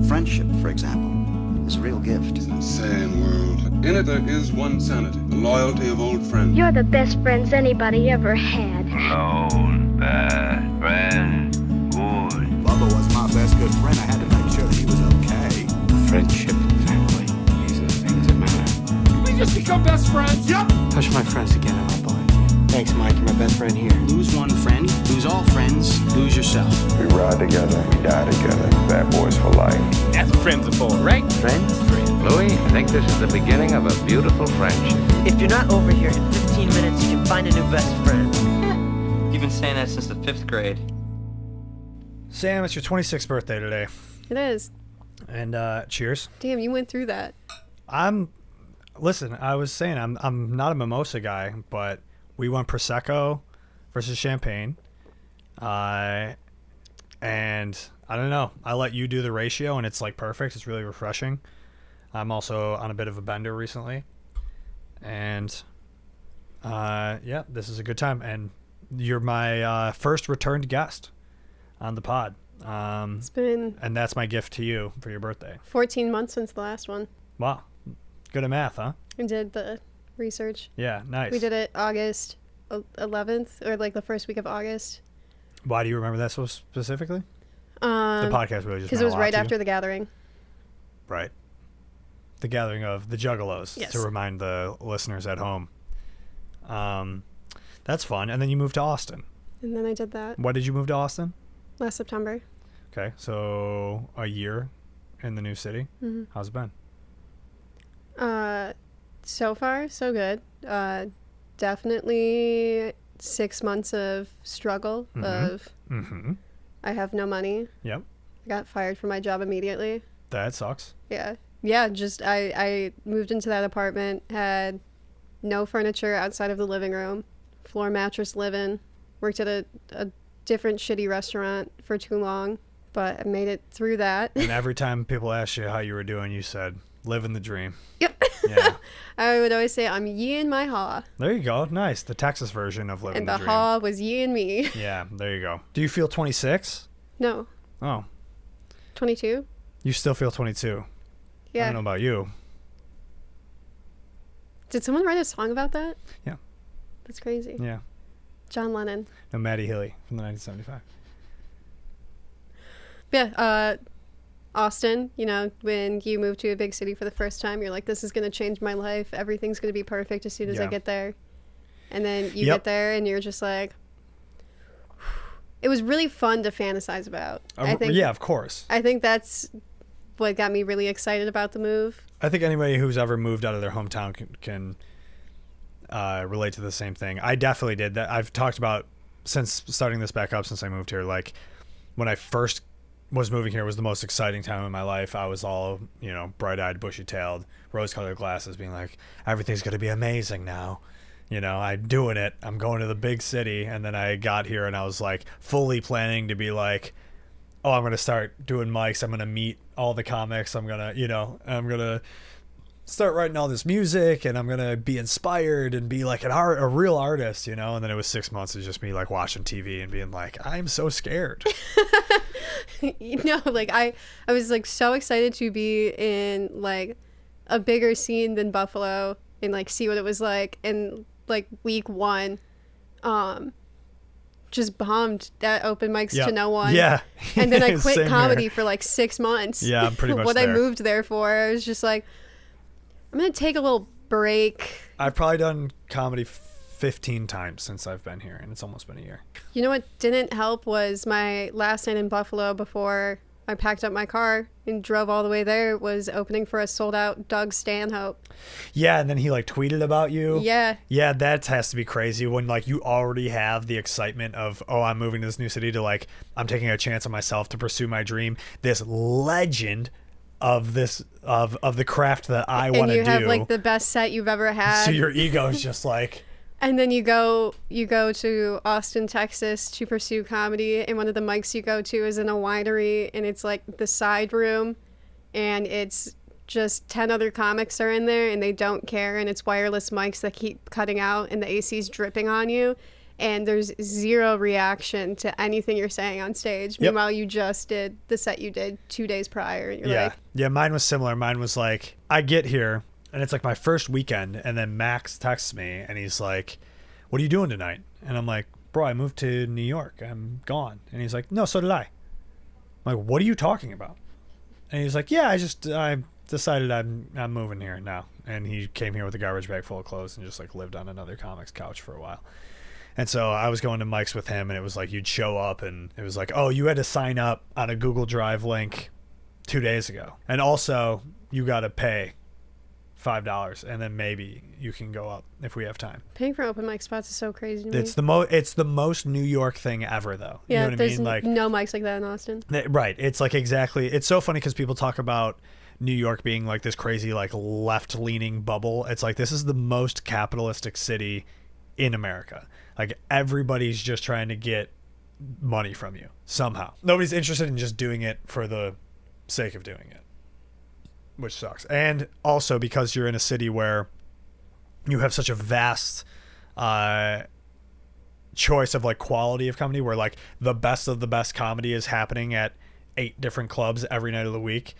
Friendship, for example, is a real gift. It's an insane world. In it there is one sanity, the loyalty of old friends. You're the best friends anybody ever had. Alone, bad, friend, good. Bubba was my best good friend. I had to make sure that he was okay. Friendship and family, these are the things that matter. Can we just become best friends? Yep. Touch my friends again and I'll blind you. Thanks, Mike. You're my best friend here. Lose one friend, lose all friends, lose yourself. We ride together, we die together. Bad boys for life. That's what friends are for, right? Friends? Louis, I think this is the beginning of a beautiful friendship. If you're not over here in 15 minutes, you can find a new best friend. You've been saying that since the 5th grade. Sam, it's your 26th birthday today. It is. And cheers. Damn, you went through that. Listen, I was saying I'm not a mimosa guy, but we went Prosecco versus champagne. And I don't know. I let you do the ratio, and it's like perfect. It's really refreshing. I'm also on a bit of a bender recently. And yeah, this is a good time. And you're my first returned guest on the pod. It's been... And that's my gift to you for your birthday. 14 months since the last one. Wow. Good at math, huh? I did the research. Yeah, nice. We did it August 11th, or like the first week of August. Why do you remember that so specifically? The podcast really just because it was right after the gathering. Right. The gathering of the Juggalos, yes. To remind the listeners at home. That's fun. And then you moved to Austin. And then I did that. What did you move to Austin? Last September. Okay, so a year in the new city. Mm-hmm. How's it been? So far, so good. Definitely 6 months of struggle of I have no money. Yep. I got fired from my job immediately. That sucks. Yeah, just I moved into that apartment, had no furniture outside of the living room, floor mattress living, worked at a different shitty restaurant for too long, but I made it through that. And every time people asked you how you were doing, you said, living the dream. Yep. Yeah. I would always say, I'm ye and my haw. There you go. Nice. The Texas version of living the dream. And the haw was ye and me. Yeah, there you go. Do you feel 26? No. Oh. 22? You still feel 22? Yeah. I don't know about you. Did someone write a song about that? Yeah. That's crazy. Yeah. John Lennon. No, Maddie Healy from the 1975. Yeah, Austin, you know, when you move to a big city for the first time, you're like, this is going to change my life. Everything's going to be perfect as soon as I get there. And then you get there and you're just like, it was really fun to fantasize about. I think, yeah, of course. I think that's what got me really excited about the move. I think anybody who's ever moved out of their hometown can relate to the same thing. I definitely did that. I've talked about, since starting this back up, since I moved here, like when I first was moving here was the most exciting time in my life. I was all, you know, bright-eyed, bushy-tailed, rose-colored glasses, being like, everything's going to be amazing now. You know, I'm doing it. I'm going to the big city. And then I got here and I was like fully planning to be like, oh, I'm going to start doing mics. I'm going to meet all the comics. I'm going to, you know, I'm going to start writing all this music and I'm going to be inspired and be like a real artist, you know? And then it was 6 months of just me like watching TV and being like, I'm so scared. You know, like I was like so excited to be in like a bigger scene than Buffalo and like see what it was like. And like week 1, just bombed at open mics to no one. Yeah. And then I quit Same comedy here. for like 6 months. Yeah, I'm pretty much what there. I moved there for. I was just like, I'm going to take a little break. I've probably done comedy 15 times since I've been here, and it's almost been a year. You know what didn't help was my last night in Buffalo before I packed up my car and drove all the way there was opening for a sold-out Doug Stanhope. Yeah, and then he like tweeted about you. Yeah. Yeah, that has to be crazy when like you already have the excitement of, oh, I'm moving to this new city, to like, I'm taking a chance on myself to pursue my dream. This legend of the craft that I want to do. And you have like the best set you've ever had. So your ego is just like... And then you go to Austin, Texas to pursue comedy, and one of the mics you go to is in a winery, and it's like the side room, and it's just 10 other comics are in there, and they don't care, and it's wireless mics that keep cutting out, and the AC's dripping on you, and there's zero reaction to anything you're saying on stage. Yep. Meanwhile, you just did the set you did 2 days prior. And you're like, yeah, mine was similar. Mine was like, I get here and it's like my first weekend, and then Max texts me and he's like, what are you doing tonight? And I'm like, bro, I moved to New York, I'm gone. And he's like, no, so did I. I'm like, what are you talking about? And he's like, yeah, I decided I'm moving here now. And he came here with a garbage bag full of clothes and just like lived on another comic's couch for a while. And so I was going to Mike's with him, and it was like you'd show up and it was like, oh, you had to sign up on a Google Drive link 2 days ago. And also you got to pay $5, and then maybe you can go up if we have time. paying for open mic spots is so crazy to me. It's the most New York thing ever, though. Yeah, you know what I there's mean? Like, no mics like that in Austin. right. It's like exactly. It's so funny because people talk about New York being like this crazy, like left-leaning bubble. It's like this is the most capitalistic city in America. Like everybody's just trying to get money from you somehow. Nobody's interested in just doing it for the sake of doing it, which sucks. And also because you're in a city where you have such a vast choice of like quality of comedy, where like the best of the best comedy is happening at 8 different clubs every night of the week.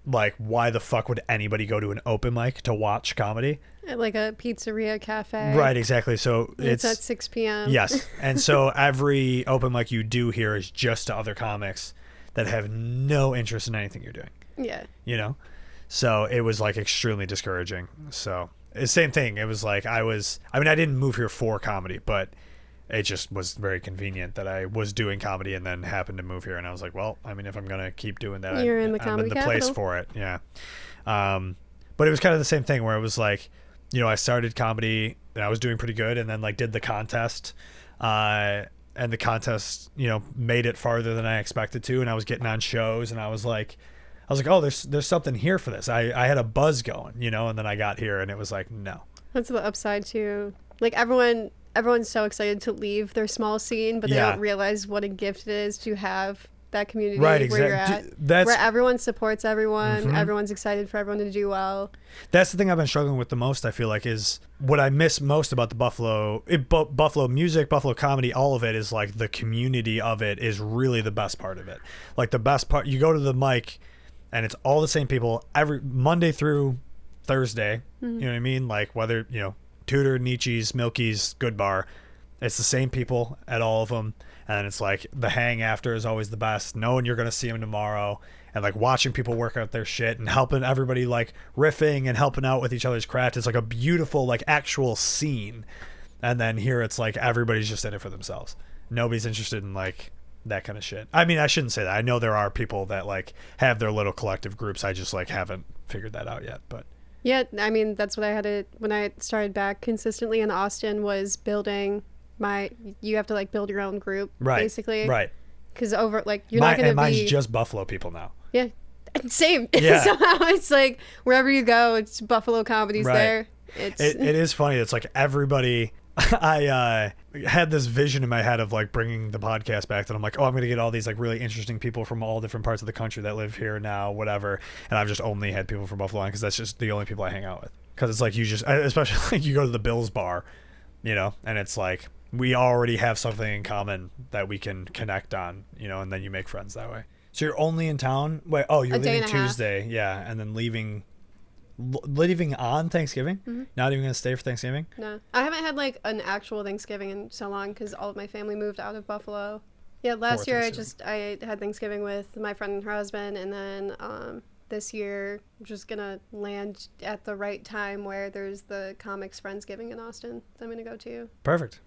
Like, why the fuck would anybody go to an open mic to watch comedy? At like a pizzeria cafe. Right, exactly. So it's at 6 p.m. Yes. And so every open mic you do here is just to other comics that have no interest in anything you're doing. Yeah. You know? So it was like extremely discouraging. So it's the same thing. It was like I didn't move here for comedy, but it just was very convenient that I was doing comedy and then happened to move here. And I was like, well, I mean, if I'm going to keep doing that, I'm in the place for it. Yeah. But it was kind of the same thing where it was like, you know, I started comedy and I was doing pretty good, and then like did the contest, and the contest, you know, made it farther than I expected to. And I was getting on shows, and I was like, oh, there's something here for this. I had a buzz going, you know, and then I got here and it was like, no. That's the upside too. Like everyone's so excited to leave their small scene, but they don't realize what a gift it is to have that community where you're at, where everyone supports everyone. Mm-hmm. Everyone's excited for everyone to do well. That's the thing I've been struggling with the most, I feel like, is what I miss most about the Buffalo music, Buffalo comedy, all of it is like the community of it is really the best part of it. Like the best part, you go to the mic and it's all the same people every Monday through Thursday. Mm-hmm. You know what I mean? Like whether, you know, Tudor, Nietzsche's, Milky's, Good Bar, it's the same people at all of them. And it's like the hang after is always the best, knowing you're going to see them tomorrow, and like watching people work out their shit and helping everybody, like riffing and helping out with each other's craft. It's like a beautiful, like actual scene. And then here it's like everybody's just in it for themselves. Nobody's interested in like that kind of shit. I mean, I shouldn't say that. I know there are people that like have their little collective groups. I just like haven't figured that out yet. But yeah, I mean, that's what I had to, when I started back consistently in Austin, was building you have to like build your own group, right? Basically, right? Because over like you're not gonna mine's just Buffalo people now. Yeah, same. Yeah. Somehow it's like wherever you go, it's Buffalo comedy's there. It is funny. It's like everybody. I had this vision in my head of like bringing the podcast back, that I'm like, oh, I'm gonna get all these like really interesting people from all different parts of the country that live here now, whatever. And I've just only had people from Buffalo because that's just the only people I hang out with. Because it's like you just, especially like you go to the Bills bar, you know, and it's like we already have something in common that we can connect on, you know, and then you make friends that way. So you're only in town. Wait, oh, you're leaving Tuesday, yeah, and then leaving on Thanksgiving. Mm-hmm. Not even gonna stay for Thanksgiving. No, I haven't had like an actual Thanksgiving in so long because all of my family moved out of Buffalo. Yeah, last year I had Thanksgiving with my friend and her husband, and then this year I'm just gonna land at the right time where there's the Comics Friendsgiving in Austin that I'm gonna go to. Perfect.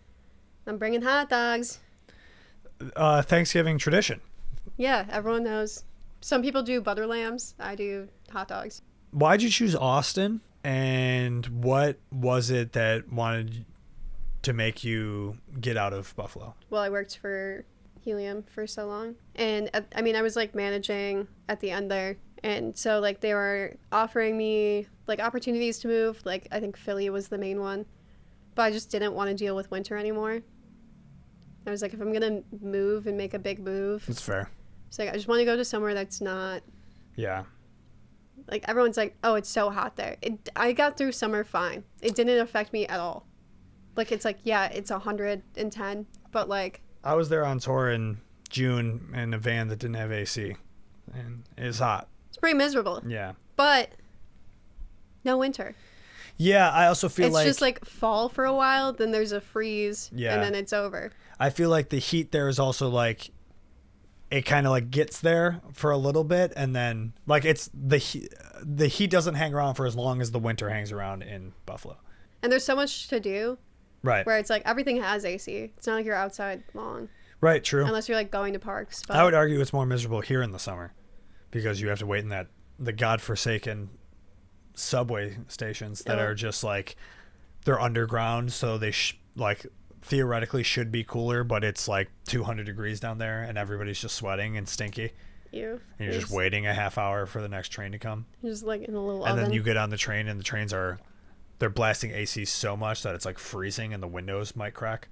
I'm bringing hot dogs. Thanksgiving tradition. Yeah, everyone knows. Some people do butter lambs. I do hot dogs. Why'd you choose Austin, and what was it that wanted to make you get out of Buffalo? Well, I worked for Helium for so long, and I mean, I was like managing at the end there, and so like they were offering me like opportunities to move. Like I think Philly was the main one, but I just didn't want to deal with winter anymore. I was like, if I'm gonna move and make a big move, that's fair. It's like I just want to go to somewhere that's not. Yeah. Like everyone's like, oh, it's so hot there. I got through summer fine. It didn't affect me at all. Like, it's like, yeah, it's 110, but like... I was there on tour in June in a van that didn't have AC, and it's hot. It's pretty miserable. Yeah. But no winter. Yeah, I also feel it's just like fall for a while, then there's a freeze, yeah, and then it's over. I feel like the heat there is also like, it kind of like gets there for a little bit, and then like it's the heat doesn't hang around for as long as the winter hangs around in Buffalo. And there's so much to do. Right. Where it's like everything has AC. It's not like you're outside long. Right, true. Unless you're like going to parks. But... I would argue it's more miserable here in the summer because you have to wait in the godforsaken subway stations that are just like, they're underground, so they like theoretically should be cooler, but it's like 200 degrees down there and everybody's just sweating and stinky. And you're just waiting a half hour for the next train to come. You're just like in a little and oven. Then you get on the train and the trains they're blasting AC so much that it's like freezing and the windows might crack.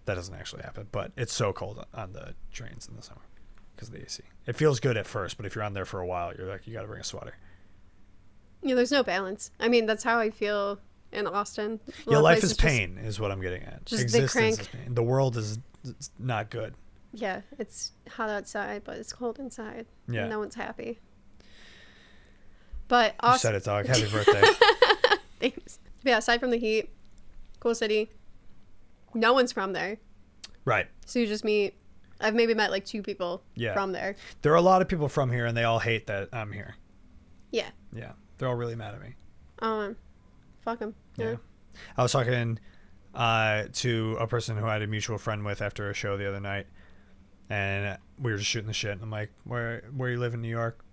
That doesn't actually happen, but it's so cold on the trains in the summer because of the AC. It feels good at first, but if you're on there for a while, you're like, you got to bring a sweater. Yeah, there's no balance. I mean, that's how I feel in Austin. Yeah, life is pain is what I'm getting at. Just Existence is pain. The world is not good. Yeah, it's hot outside, but it's cold inside. Yeah. No one's happy. But Austin... You said it, dog. Happy birthday. Thanks. Yeah, aside from the heat, cool city. No one's from there. Right. So you just meet... I've maybe met like 2 people from there. There are a lot of people from here, and they all hate that I'm here. Yeah. Yeah. They're all really mad at me. Fuck them. Yeah. I was talking to a person who I had a mutual friend with after a show the other night, and we were just shooting the shit. And I'm like, where you live in New York?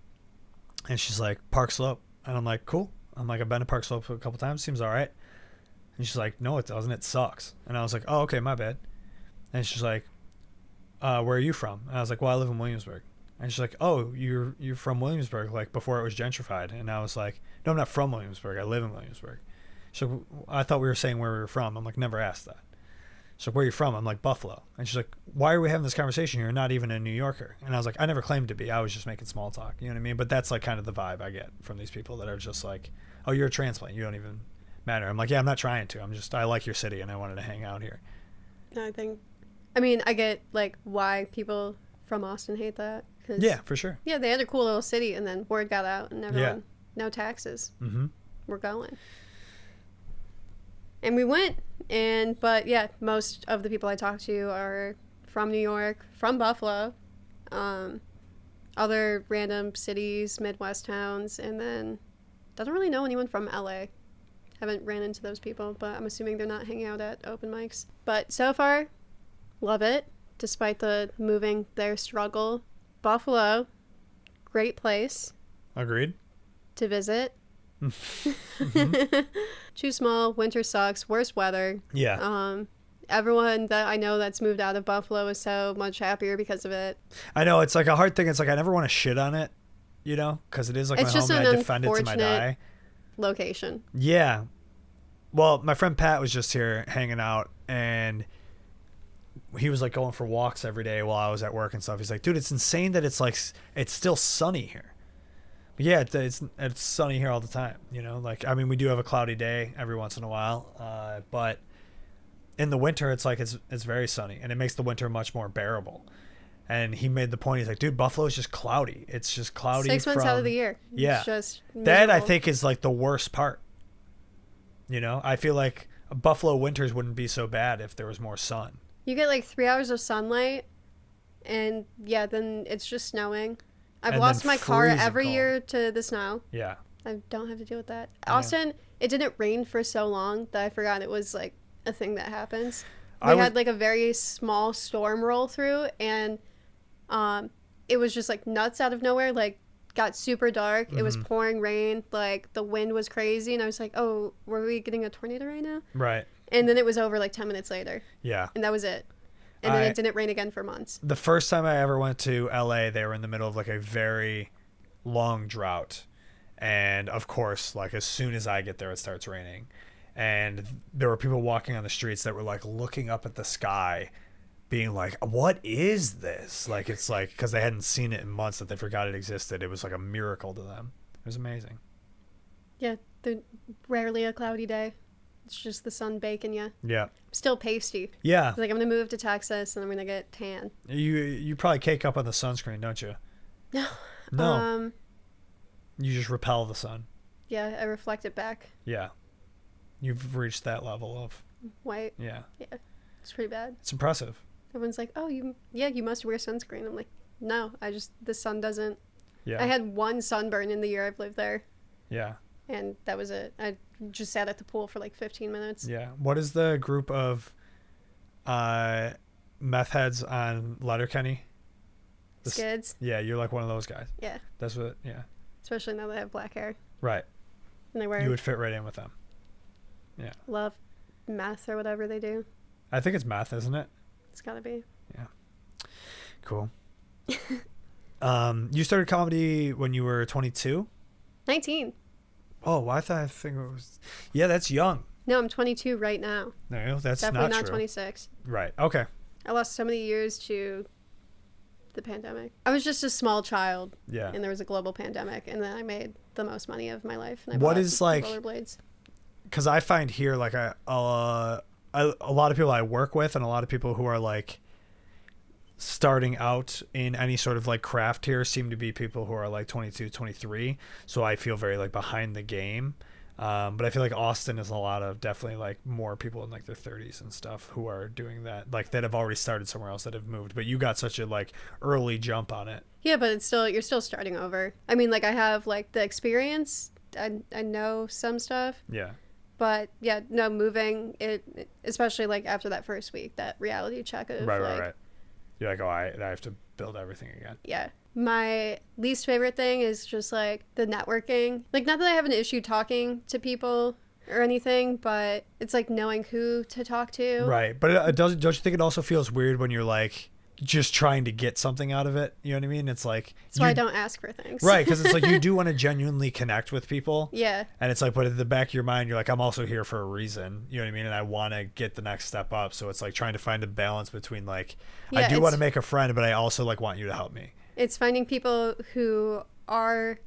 And she's like, Park Slope. And I'm like, cool. I'm like, I've been to Park Slope a couple times. Seems all right. And she's like, no, it doesn't. It sucks. And I was like, oh, okay, my bad. And she's like, where are you from? And I was like, well, I live in Williamsburg. And she's like, oh, you're from Williamsburg, like before it was gentrified. And I was like, no, I'm not from Williamsburg. I live in Williamsburg. She's like, I thought we were saying where we were from. I'm like, never asked that. She's like, where are you from? I'm like, Buffalo. And she's like, why are we having this conversation here? You're not even a New Yorker. And I was like, I never claimed to be. I was just making small talk. You know what I mean? But that's like kind of the vibe I get from these people that are just like, oh, you're a transplant. You don't even matter. I'm like, yeah, I'm not trying to. I like your city and I wanted to hang out here. I get like why people from Austin hate that. Yeah, for sure. Yeah, they had a cool little city and then word got out and everyone, no taxes. Mm-hmm. We're going. And we went, but yeah, most of the people I talked to are from New York, from Buffalo, other random cities, Midwest towns, and then doesn't really know anyone from LA. Haven't ran into those people, but I'm assuming they're not hanging out at open mics. But so far, love it, despite the moving there struggle. Buffalo, great place. Agreed. To visit. Mm-hmm. Too small, winter sucks, worse weather. Yeah. Everyone that I know that's moved out of Buffalo is so much happier because of it. I know, it's like a hard thing. It's like I never want to shit on it, you know, because it is like it's my just home an and I defend it to my die. Location. Yeah. Well, my friend Pat was just here hanging out, and he was like going for walks every day while I was at work and stuff. He's like, dude, it's insane that it's like, it's still sunny here. But yeah, it's sunny here all the time, you know, like, I mean, we do have a cloudy day every once in a while, but in the winter, it's like, it's very sunny, and it makes the winter much more bearable. And he made the point, he's like, dude, Buffalo is just cloudy. It's just cloudy 6 months out of the year. Yeah. It's just that, I miserable. think, is like the worst part. You know, I feel like Buffalo winters wouldn't be so bad if there was more sun. You get like 3 hours of sunlight, and yeah, then it's just snowing. I've lost my car every year to the snow. Yeah. I don't have to deal with that. Austin, it didn't rain for so long that I forgot it was like a thing that happens. We had like a very small storm roll through, and it was just like nuts out of nowhere. Like, got super dark. It was pouring rain. Like, the wind was crazy, and I was like, oh, were we getting a tornado right now? Right. And then it was over like 10 minutes later. Yeah. And that was it. And then it didn't rain again for months. The first time I ever went to LA, they were in the middle of like a very long drought. And of course, like as soon as I get there, it starts raining. And there were people walking on the streets that were like looking up at the sky, being like, what is this? Like, it's like, because they hadn't seen it in months, that they forgot it existed. It was like a miracle to them. It was amazing. Yeah, rarely a cloudy day. It's just the sun baking you. Yeah. Still pasty. Yeah. It's like I'm gonna move to Texas and I'm gonna get tan. You probably cake up on the sunscreen, don't you? No. No. You just repel the sun. Yeah, I reflect it back. Yeah. You've reached that level of white. Yeah. Yeah. It's pretty bad. It's impressive. Everyone's like, "Oh, you must wear sunscreen." I'm like, "No, the sun doesn't." Yeah. I had one sunburn in the year I've lived there. Yeah. And that was it. I just sat at the pool for like 15 minutes. Yeah. What is the group of meth heads on Letterkenny? Skids. Yeah, you're like one of those guys. Yeah. That's what. Yeah. Especially now that I have black hair. Right. And they wear. You would fit right in with them. Yeah. Love meth or whatever they do. I think it's meth, isn't it? It's gotta be. Yeah. Cool. You started comedy when you were 22? 19. Oh, I think it was. Yeah, that's young. No, I'm 22 right now. No, that's definitely not true. 26. 26. Right. Okay. I lost so many years to the pandemic. I was just a small child. Yeah. And there was a global pandemic, and then I made the most money of my life. And I what bought is like rollerblades? Because I find here like a lot of people I work with and a lot of people who are like starting out in any sort of like craft here seem to be people who are like 22, 23. So I feel very like behind the game. But I feel like Austin is a lot of definitely like more people in like their 30s and stuff who are doing that, like that have already started somewhere else that have moved. But you got such a like early jump on it. Yeah, but you're still starting over. I mean, like I have like the experience. I know some stuff. Yeah. But yeah, no, moving it, especially like after that first week, that reality check of right. You're like, oh, I have to build everything again. Yeah. My least favorite thing is just like the networking. Like, not that I have an issue talking to people or anything, but it's like knowing who to talk to. Right. But don't you think it also feels weird when you're like just trying to get something out of it? You know what I mean? It's like that's why I don't ask for things. Right, because it's like you do want to genuinely connect with people. Yeah. And it's like, but at the back of your mind, you're like, I'm also here for a reason. You know what I mean? And I want to get the next step up. So it's like trying to find a balance between like, I do want to make a friend, but I also like want you to help me. It's finding people who are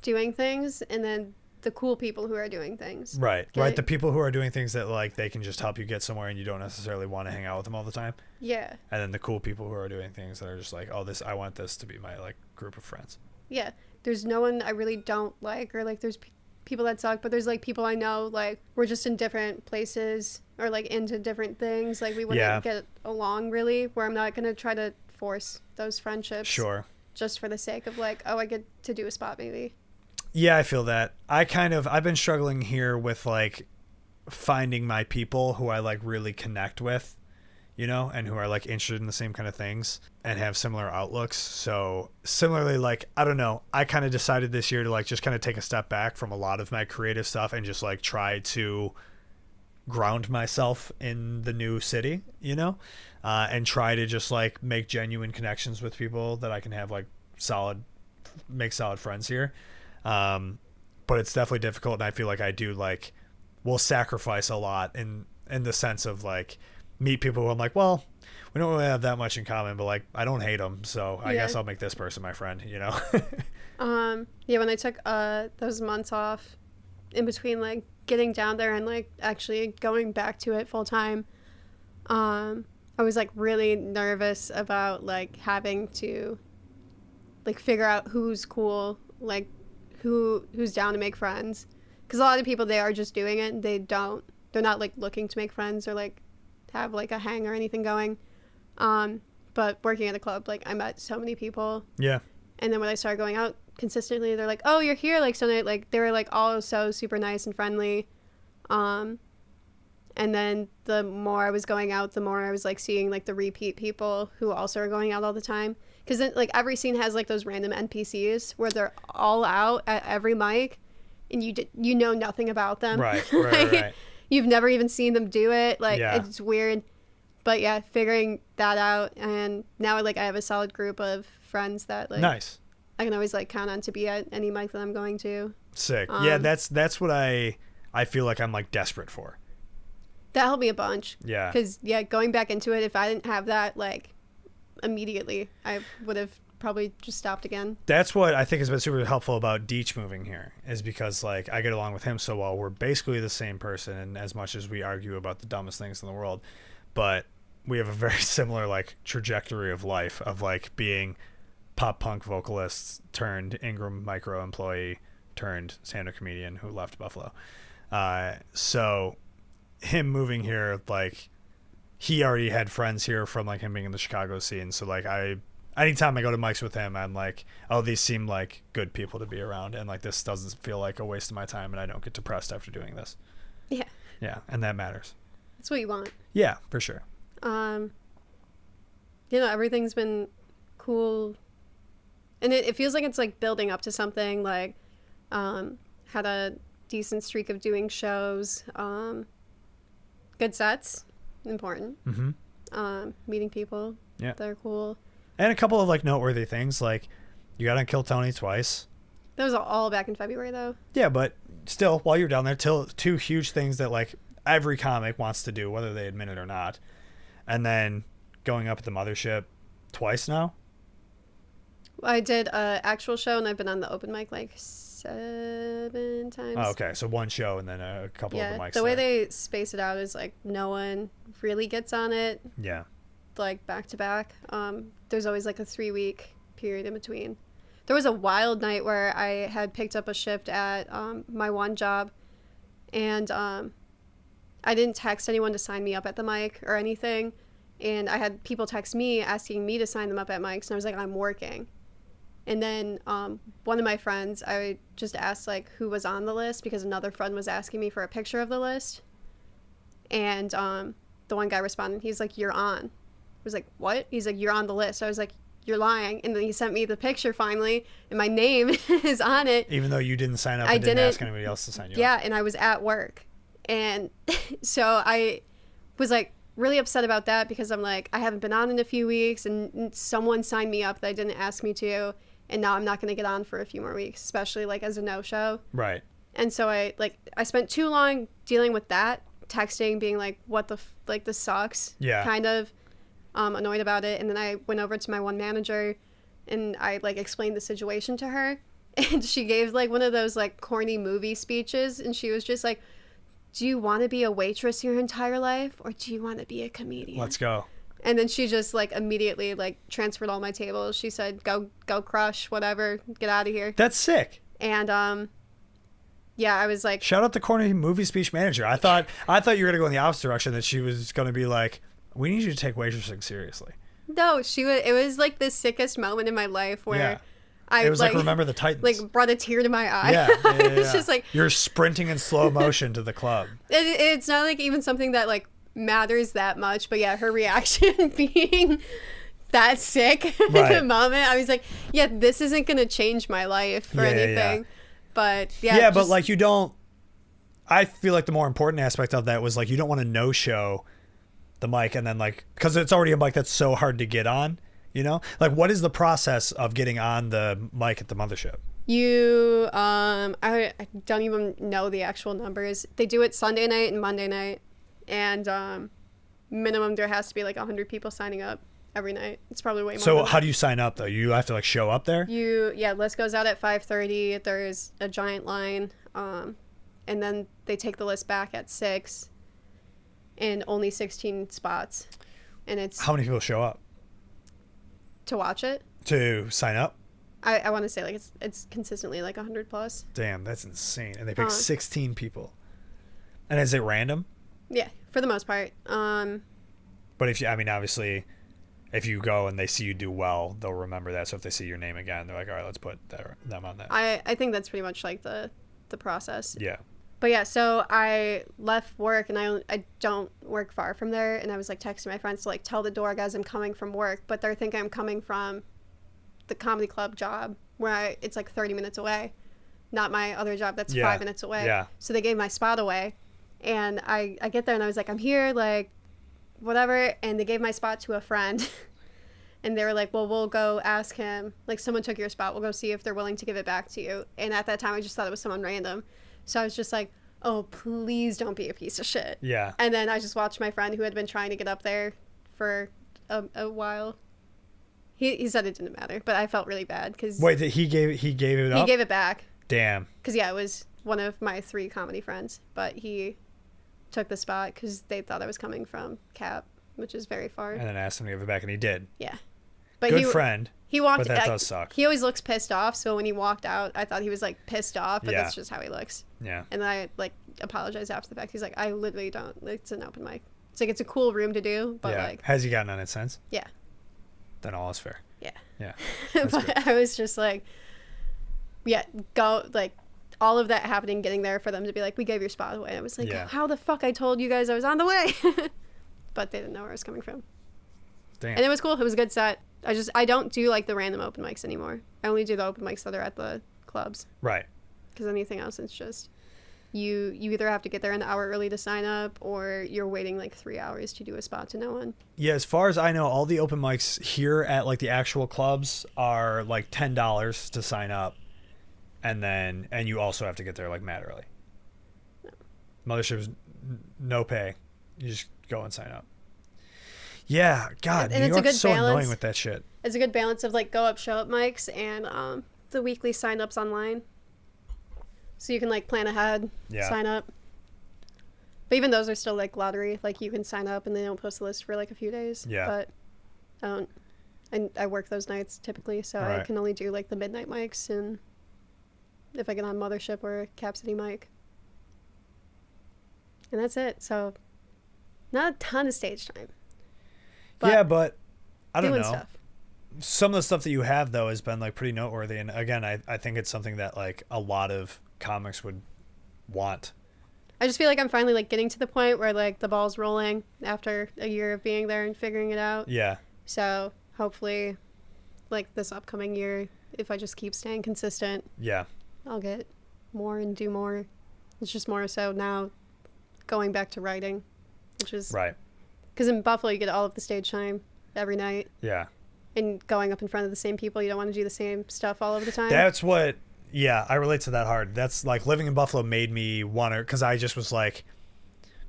doing things and then the cool people who are doing things. Right. Right. The people who are doing things that like they can just help you get somewhere and you don't necessarily want to hang out with them all the time. Yeah. And then the cool people who are doing things that are just like, oh, I want this to be my like group of friends. Yeah. There's no one I really don't like, or like there's people that suck, but there's like people I know, like we're just in different places or like into different things. Like we wouldn't get along really, where I'm not going to try to force those friendships. Sure. Just for the sake of like, oh, I get to do a spot maybe. Yeah, I feel that. I've been struggling here with like finding my people who I like really connect with, you know, and who are like interested in the same kind of things and have similar outlooks. So similarly, like, I don't know, I kind of decided this year to like just kind of take a step back from a lot of my creative stuff and just like try to ground myself in the new city, you know, and try to just like make genuine connections with people that I can have like make solid friends here. But it's definitely difficult, and I feel like I do like will sacrifice a lot in the sense of like meet people who I'm like, well, we don't really have that much in common, but like I don't hate them, so I guess I'll make this person my friend, you know. Yeah, when I took those months off in between like getting down there and like actually going back to it full time, I was like really nervous about like having to like figure out who's cool, like who's down to make friends, because a lot of people, they are just doing it and they're not like looking to make friends or like have like a hang or anything going. But working at a club, like I met so many people. Yeah. And then when I started going out consistently, they're like, oh, you're here like so night. Like they were like all so super nice and friendly. And then the more I was going out, the more I was like seeing like the repeat people who also are going out all the time. Because then like every scene has like those random NPCs where they're all out at every mic and you know nothing about them. Right. Right. You've never even seen them do it. Like it's weird. But yeah, figuring that out, and now like I have a solid group of friends that like nice. I can always like count on to be at any mic that I'm going to. Sick. Yeah, that's what I feel like I'm like desperate for. That helped me a bunch. Yeah. Because going back into it, if I didn't have that like immediately, I would have probably just stopped again. That's what I think has been super helpful about Deech moving here, is because like I get along with him so well. We're basically the same person, and as much as we argue about the dumbest things in the world, but we have a very similar like trajectory of life of like being pop punk vocalists turned Ingram Micro employee turned stand-up comedian who left Buffalo. So him moving here, like he already had friends here from like him being in the Chicago scene. So like anytime I go to mics with him, I'm like, oh, these seem like good people to be around, and like this doesn't feel like a waste of my time, and I don't get depressed after doing this. Yeah. Yeah, and that matters. That's what you want. Yeah, for sure. Everything's been cool, and it feels like it's like building up to something. Like, had a decent streak of doing shows. Good sets, important. Meeting people. Yeah, they're cool. And a couple of like noteworthy things, like you got on Kill Tony twice. That was all back in February, though. Yeah, but still, while you're down there, two huge things that like every comic wants to do, whether they admit it or not. And then going up at the Mothership twice now. I did an actual show, and I've been on the open mic like 7 times. Oh, okay. So one show and then a couple of the mics. The way they space it out is like no one really gets on it. Yeah. Like back to back. There's always like a 3-week period in between. There was a wild night where I had picked up a shift at my one job, and I didn't text anyone to sign me up at the mic or anything, and I had people text me asking me to sign them up at mics, and I was like, I'm working. And then one of my friends, I just asked like who was on the list, because another friend was asking me for a picture of the list, and the one guy responded, he's like, you're on. I was like, what? He's like, you're on the list. I was like, you're lying. And then he sent me the picture finally, and my name is on it. Even though you didn't sign up and didn't ask anybody else to sign you up. Yeah, and I was at work. And so I was like really upset about that, because I'm like, I haven't been on in a few weeks, and someone signed me up that I didn't ask me to, and now I'm not going to get on for a few more weeks, especially like as a no-show. Right. And so I spent too long dealing with that, texting, being like, what the like this sucks. Yeah. Kind of. Annoyed about it, and then I went over to my one manager, and I like explained the situation to her, and she gave like one of those like corny movie speeches, and she was just like, do you want to be a waitress your entire life, or do you want to be a comedian? Let's go. And then she just like immediately like transferred all my tables. She said, go crush, whatever, get out of here. That's sick. And yeah, I was like, shout out the corny movie speech manager. I thought you were gonna go in the opposite direction, that she was gonna be like, we need you to take waitressing seriously. No, it was like the sickest moment in my life where it was like Remember the Titans. Like brought a tear to my eye. Yeah. It's just like you're sprinting in slow motion to the club. It's not like even something that like matters that much, but yeah, her reaction being that sick in the moment, I was like, yeah, this isn't gonna change my life or anything. But but like you don't. I feel like the more important aspect of that was like you don't want to no show the mic, and then like, because it's already a mic that's so hard to get on, you know, like what is the process of getting on the mic at the Mothership? You I don't even know the actual numbers. They do it Sunday night and Monday night, and minimum there has to be like 100 people signing up every night. It's probably way more. So how do you sign up though? You have to like show up there? List goes out at 5:30. There's a giant line, and then they take the list back at 6. And only 16 spots, and it's how many people show up to watch it, to sign up? I want to say like it's consistently like 100 plus. Damn, that's insane. And they pick 16 people. And is it random? Yeah, for the most part. But if you, I mean, obviously, if you go and they see you do well, they'll remember that. So if they see your name again, they're like, all right, let's put them on that. I think that's pretty much like the process. Yeah. But yeah, so I left work, and I don't work far from there, and I was like texting my friends to like tell the door guys I'm coming from work, but they're thinking I'm coming from the comedy club job where it's like 30 minutes away, not my other job that's 5 minutes away. Yeah. So they gave my spot away, and I get there and I was like, I'm here, like whatever, and they gave my spot to a friend. And they were like, well, we'll go ask him, like someone took your spot, we'll go see if they're willing to give it back to you. And at that time I just thought it was someone random. So I was just like, oh, please don't be a piece of shit. Yeah. And then I just watched my friend who had been trying to get up there for a while. He said it didn't matter, but I felt really bad because Wait, he gave it up? He gave it back. Damn. Because it was one of my 3 comedy friends, but he took the spot because they thought I was coming from Cap, which is very far. And then asked him to give it back, and he did. Yeah. But Good friend. He walked. But that does suck. He always looks pissed off, so when he walked out, I thought he was like pissed off, but Yeah. that's just how he looks. Yeah. And then I like apologized after the fact. He's like, I literally don't. It's an open mic. It's like it's a cool room to do, but yeah. like. Has he gotten on it since? Yeah. Then all is fair. Yeah. Yeah. But I was just like, yeah, go like. All of that happening, getting there for them to be like, we gave your spot away. I was like, Yeah. how the fuck I told you guys I was on the way? But they didn't know where I was coming from. Damn. And it was cool. It was a good set. I don't do like the random open mics anymore. I only do the open mics that are at the clubs. Right. Because anything else, it's just you either have to get there an hour early to sign up, or you're waiting like 3 hours to do a spot to no one. Yeah, as far as I know, all the open mics here at like the actual clubs are like $10 to sign up. And you also have to get there like mad early. No. Mothership's no pay. You just go and sign up. Yeah, God, and New York's so annoying with that shit. It's a good balance of like go up, show up mics and the weekly sign ups online. So you can like plan ahead, sign up. But even those are still like lottery. Like you can sign up and they don't post the list for like a few days. Yeah. But I don't. And I work those nights typically, so Right. I can only do like the midnight mics and. If I get on Mothership or Cap City mic. And that's it. So, not a ton of stage time. Yeah, but I don't know. Stuff. Some of the stuff that you have, though, has been like pretty noteworthy. And again, I think it's something that like a lot of comics would want. I just feel like I'm finally like getting to the point where like the ball's rolling after a year of being there and figuring it out. Yeah. So, hopefully, like this upcoming year, if I just keep staying consistent. Yeah. I'll get more and do more. It's just more so now going back to writing, which is right. Because in Buffalo, you get all of the stage time every night. Yeah. And going up in front of the same people, you don't want to do the same stuff all of the time. That's what, yeah, I relate to that hard. That's like living in Buffalo made me want to, because I just was like,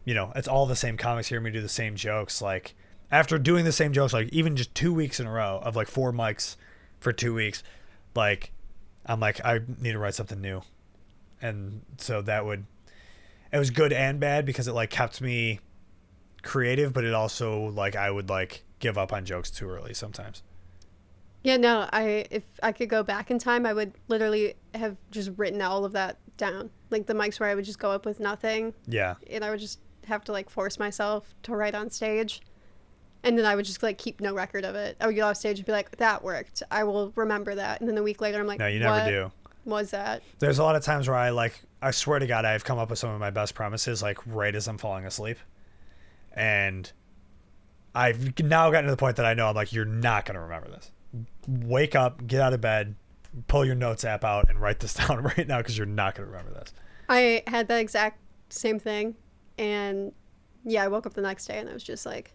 you know, it's all the same comics hearing me do the same jokes. Like after doing the same jokes, like even just 2 weeks in a row of like 4 mics for 2 weeks, like, I'm like, I need to write something new. And so it was good and bad because it like kept me creative, but it also like I would like give up on jokes too early sometimes. Yeah, no, if I could go back in time, I would literally have just written all of that down. Like the mics where I would just go up with nothing. Yeah. And I would just have to like force myself to write on stage. And then I would just like keep no record of it. I would get off stage and be like, that worked. I will remember that. And then a week later, I'm like, no, you never do. Was that? There's a lot of times where I swear to God, I've come up with some of my best premises like right as I'm falling asleep. And I've now gotten to the point that I know I'm like, you're not going to remember this. Wake up, get out of bed, pull your notes app out and write this down right now because you're not going to remember this. I had that exact same thing. And yeah, I woke up the next day and I was just like,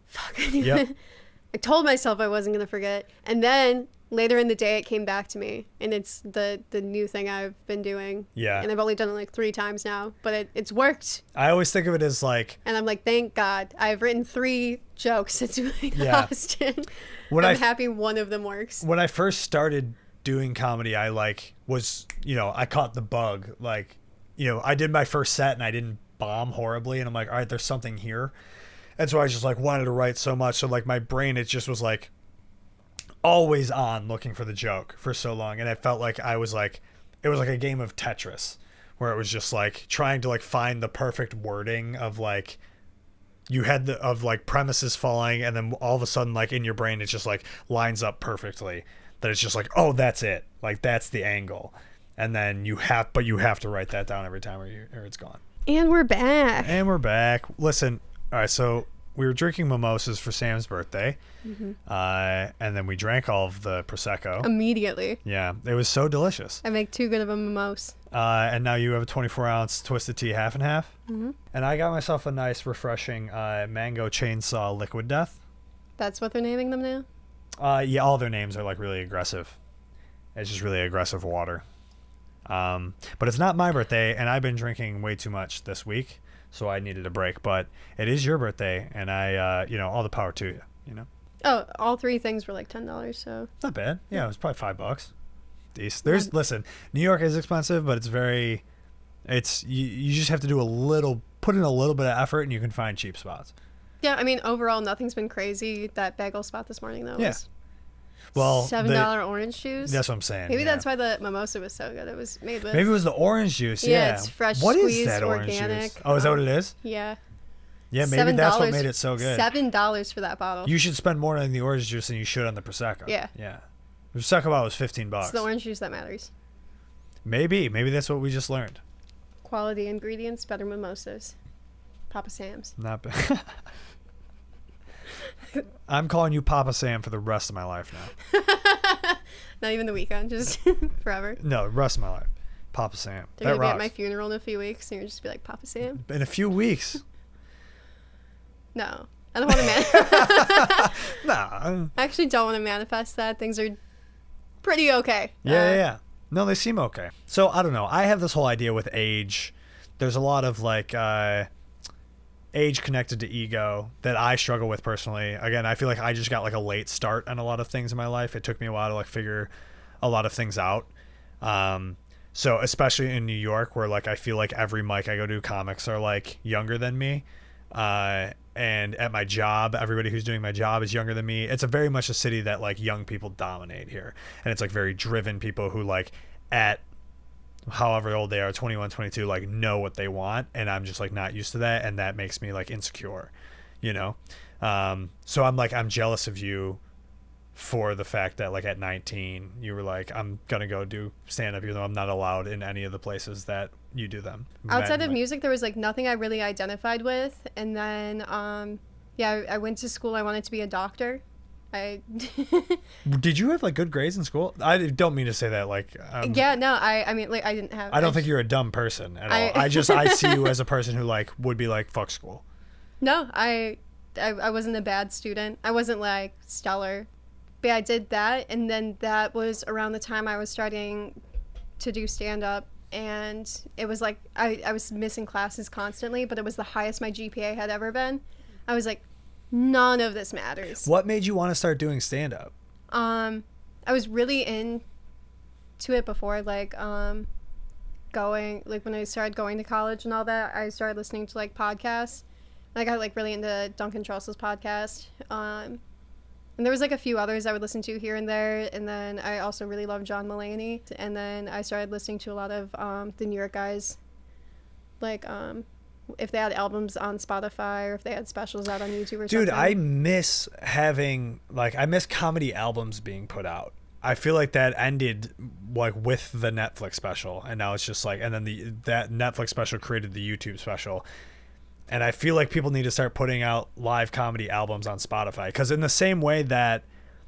fuck. I told myself I wasn't going to forget. And then later in the day, it came back to me. And it's the new thing I've been doing. Yeah. And I've only done it like 3 times now. But it's worked. I always think of it as like... And I'm like, thank God. I've written 3 jokes since moving to Austin. I'm happy one of them works. When I first started doing comedy, I like was, you know, I caught the bug. Like, you know, I did my first set and I didn't bomb horribly. And I'm like, all right, there's something here. And so I just like wanted to write so much. So like my brain, it just was like always on looking for the joke for so long. And I felt like it was like a game of Tetris where it was just like trying to like find the perfect wording of like, you had of like premises falling and then all of a sudden like in your brain, it just like lines up perfectly that it's just like, oh, that's it. Like that's the angle. And then you have to write that down every time or it's gone. And we're back. Listen. All right, so we were drinking mimosas for Sam's birthday, and then we drank all of the Prosecco. Immediately. Yeah, it was so delicious. I make too good of a mimosa. And now you have a 24-ounce Twisted Tea half and half. Mm-hmm. And I got myself a nice, refreshing mango chainsaw liquid death. That's what they're naming them now? Yeah, all their names are like really aggressive. It's just really aggressive water. But it's not my birthday, and I've been drinking way too much this week. So I needed a break, but it is your birthday, and I, all the power to you, you know? Oh, all 3 things were like $10, so. Not bad. Yeah, it was probably $5. Decent. Listen, New York is expensive, but you just have to put in a little bit of effort and you can find cheap spots. Yeah, I mean, overall, nothing's been crazy. That bagel spot this morning, though, was $7 orange juice. That's what I'm saying. Maybe that's why the mimosa was so good. It was made with... Maybe it was the orange juice, yeah. It's fresh what squeezed, is that orange organic. juice? Oh, is that what it is? Yeah. Yeah, maybe that's what made it so good. $7 for that bottle. You should spend more on the orange juice than you should on the Prosecco. Yeah. Yeah. The Prosecco bottle was $15. It's the orange juice that matters. Maybe that's what we just learned. Quality ingredients, better mimosas. Papa Sam's. Not bad. I'm calling you Papa Sam for the rest of my life now. Not even the weekend, just forever. No, the rest of my life. Papa Sam. They're going to be at my funeral in a few weeks, and you're just be like, Papa Sam? In a few weeks? No. I don't want to Nah. I actually don't want to manifest that. Things are pretty okay. Yeah. No, they seem okay. So, I don't know. I have this whole idea with age. There's a lot of, like, age connected to ego that I struggle with personally. Again, I feel like I just got, like, a late start on a lot of things in my life. It took me a while to, like, figure a lot of things out. So, especially in New York, where, like, I feel like every mic I go to, comics are, like, younger than me. And at my job, everybody who's doing my job is younger than me. It's a very much a city that like young people dominate here. And it's like very driven people who like at however old they are, 21, 22, like know what they want. And I'm just like not used to that. And that makes me like insecure, you know? So I'm jealous of you for the fact that like at 19 you were like, I'm gonna go do stand-up even though I'm not allowed in any of the places that you do them. Outside of music, there was like nothing I really identified with. And then I went to school. I wanted to be a doctor. Did you have like good grades in school? I don't mean to say that like I mean like I didn't have. I don't think you're a dumb person at all. I see you as a person who like would be like fuck school. No, I wasn't a bad student. I wasn't like stellar. But I did that, and then that was around the time I was starting to do stand-up, and it was like I was missing classes constantly, but it was the highest my GPA had ever been. I was like, none of this matters. What made you want to start doing stand-up? I was really into it before, like going, like when I started going to college and all that, I started listening to like podcasts. And I got like really into Duncan Trussell's podcast. And there was like a few others I would listen to here and there. And then I also really love John Mulaney. And then I started listening to a lot of the New York guys. Like if they had albums on Spotify or if they had specials out on YouTube or something. Dude, I miss comedy albums being put out. I feel like that ended like with the Netflix special. And now it's just like, and then that Netflix special created the YouTube special. And I feel like people need to start putting out live comedy albums on Spotify. Because in the same way that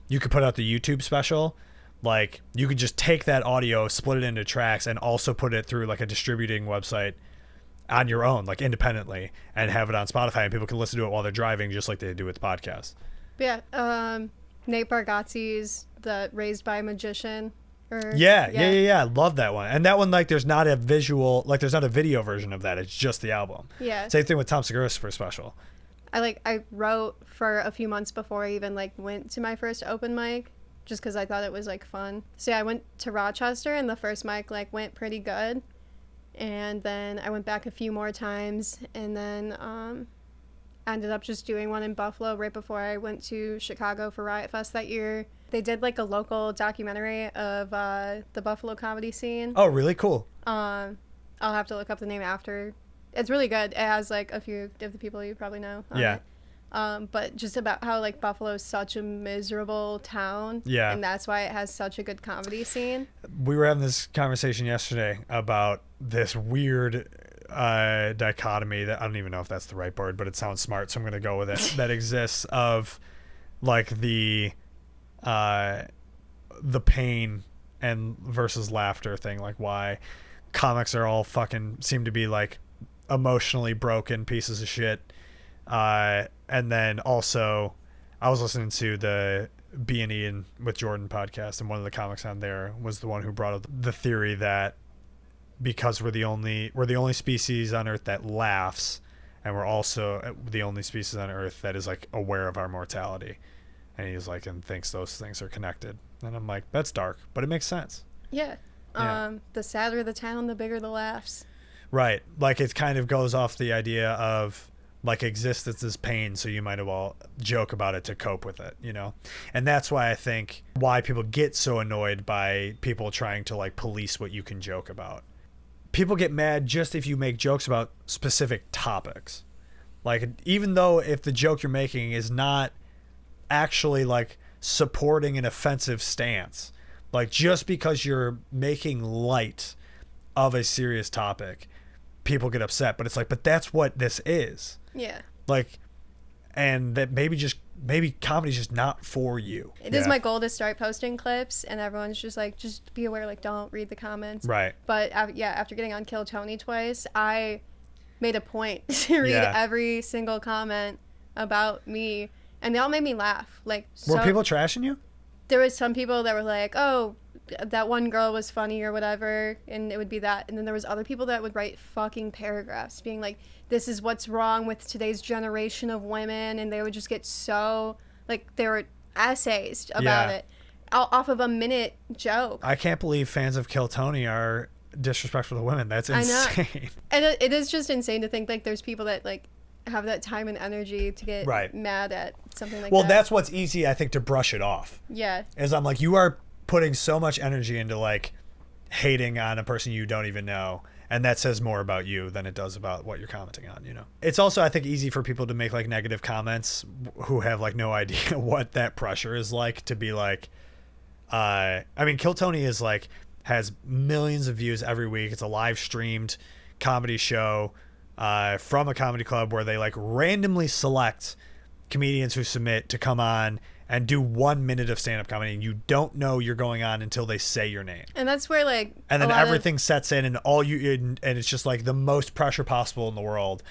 you could put out the YouTube special, like you could just take that audio, split it into tracks, and also put it through like a distributing website on your own, like independently, and have it on Spotify. And people can listen to it while they're driving, just like they do with podcasts. Yeah. Nate Bargatze's The Raised by a Magician. Yeah. I love that one. And that one, like, there's not a video version of that. It's just the album. Yeah. Same thing with Tom Segura's first special. I wrote for a few months before I even like went to my first open mic, just because I thought it was like fun. So yeah, I went to Rochester and the first mic like went pretty good, and then I went back a few more times, and then ended up just doing one in Buffalo right before I went to Chicago for Riot Fest that year. They did like a local documentary of the Buffalo comedy scene. Oh, really? Cool. I'll have to look up the name after. It's really good. It has like a few of the people you probably know on it. But just about how like Buffalo is such a miserable town. Yeah. And that's why it has such a good comedy scene. We were having this conversation yesterday about this weird dichotomy that I don't even know if that's the right word, but it sounds smart, so I'm going to go with it, that exists of like the pain and versus laughter thing, like why comics are all fucking seem to be like emotionally broken pieces of shit. And then also I was listening to the B&E and with Jordan podcast, and one of the comics on there was the one who brought up the theory that because we're the only species on Earth that laughs, and we're also the only species on Earth that is like aware of our mortality. And he's like, and thinks those things are connected. And I'm like, that's dark, but it makes sense. Yeah. The sadder the town, the bigger the laughs. Right. Like it kind of goes off the idea of like existence is pain, so you might as well joke about it to cope with it, you know? And that's why I think why people get so annoyed by people trying to like police what you can joke about. People get mad just if you make jokes about specific topics. Like, even though if the joke you're making is not actually like supporting an offensive stance, like just because you're making light of a serious topic, people get upset. But it's like, but that's what this is. Yeah. Like, and that maybe comedy's just not for you. It is my goal to start posting clips, and everyone's just like, just be aware, like, don't read the comments. Right. But after getting on Kill Tony twice, I made a point to read every single comment about me, and they all made me laugh. Like, were people trashing you? There was some people that were like, oh, that one girl was funny or whatever, and it would be that. And then there was other people that would write fucking paragraphs being like, this is what's wrong with today's generation of women, and they would just get so, like, they were essays about it off of a minute joke. I can't believe fans of Kill Tony are disrespectful to women. That's insane. I know. And it is just insane to think like there's people that like have that time and energy to get mad at something like that. Well, that's what's easy, I think, to brush it off. Yeah. Is I'm like, you are putting so much energy into like hating on a person you don't even know, and that says more about you than it does about what you're commenting on, you know. It's also, I think, easy for people to make like negative comments who have like no idea what that pressure is like, to be like, I mean, Kill Tony is like has millions of views every week. It's a live streamed comedy show from a comedy club where they like randomly select comedians who submit to come on and do 1 minute of stand-up comedy, and you don't know you're going on until they say your name. And that's where like, and then everything sets in, and and it's just like the most pressure possible in the world.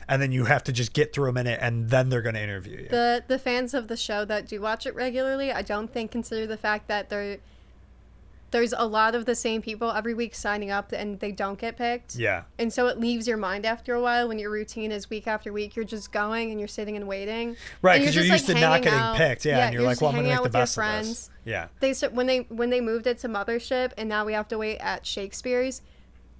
And then you have to just get through a minute, and then they're going to interview you. The fans of the show that do watch it regularly, I don't think consider the fact that there's a lot of the same people every week signing up, and they don't get picked. Yeah. And so it leaves your mind after a while when your routine is week after week. You're just going and you're sitting and waiting. Right, because you're used to not getting picked. Yeah, and you're like, well, I'm going to make the best of this. Yeah. When they moved it to Mothership, and now we have to wait at Shakespeare's,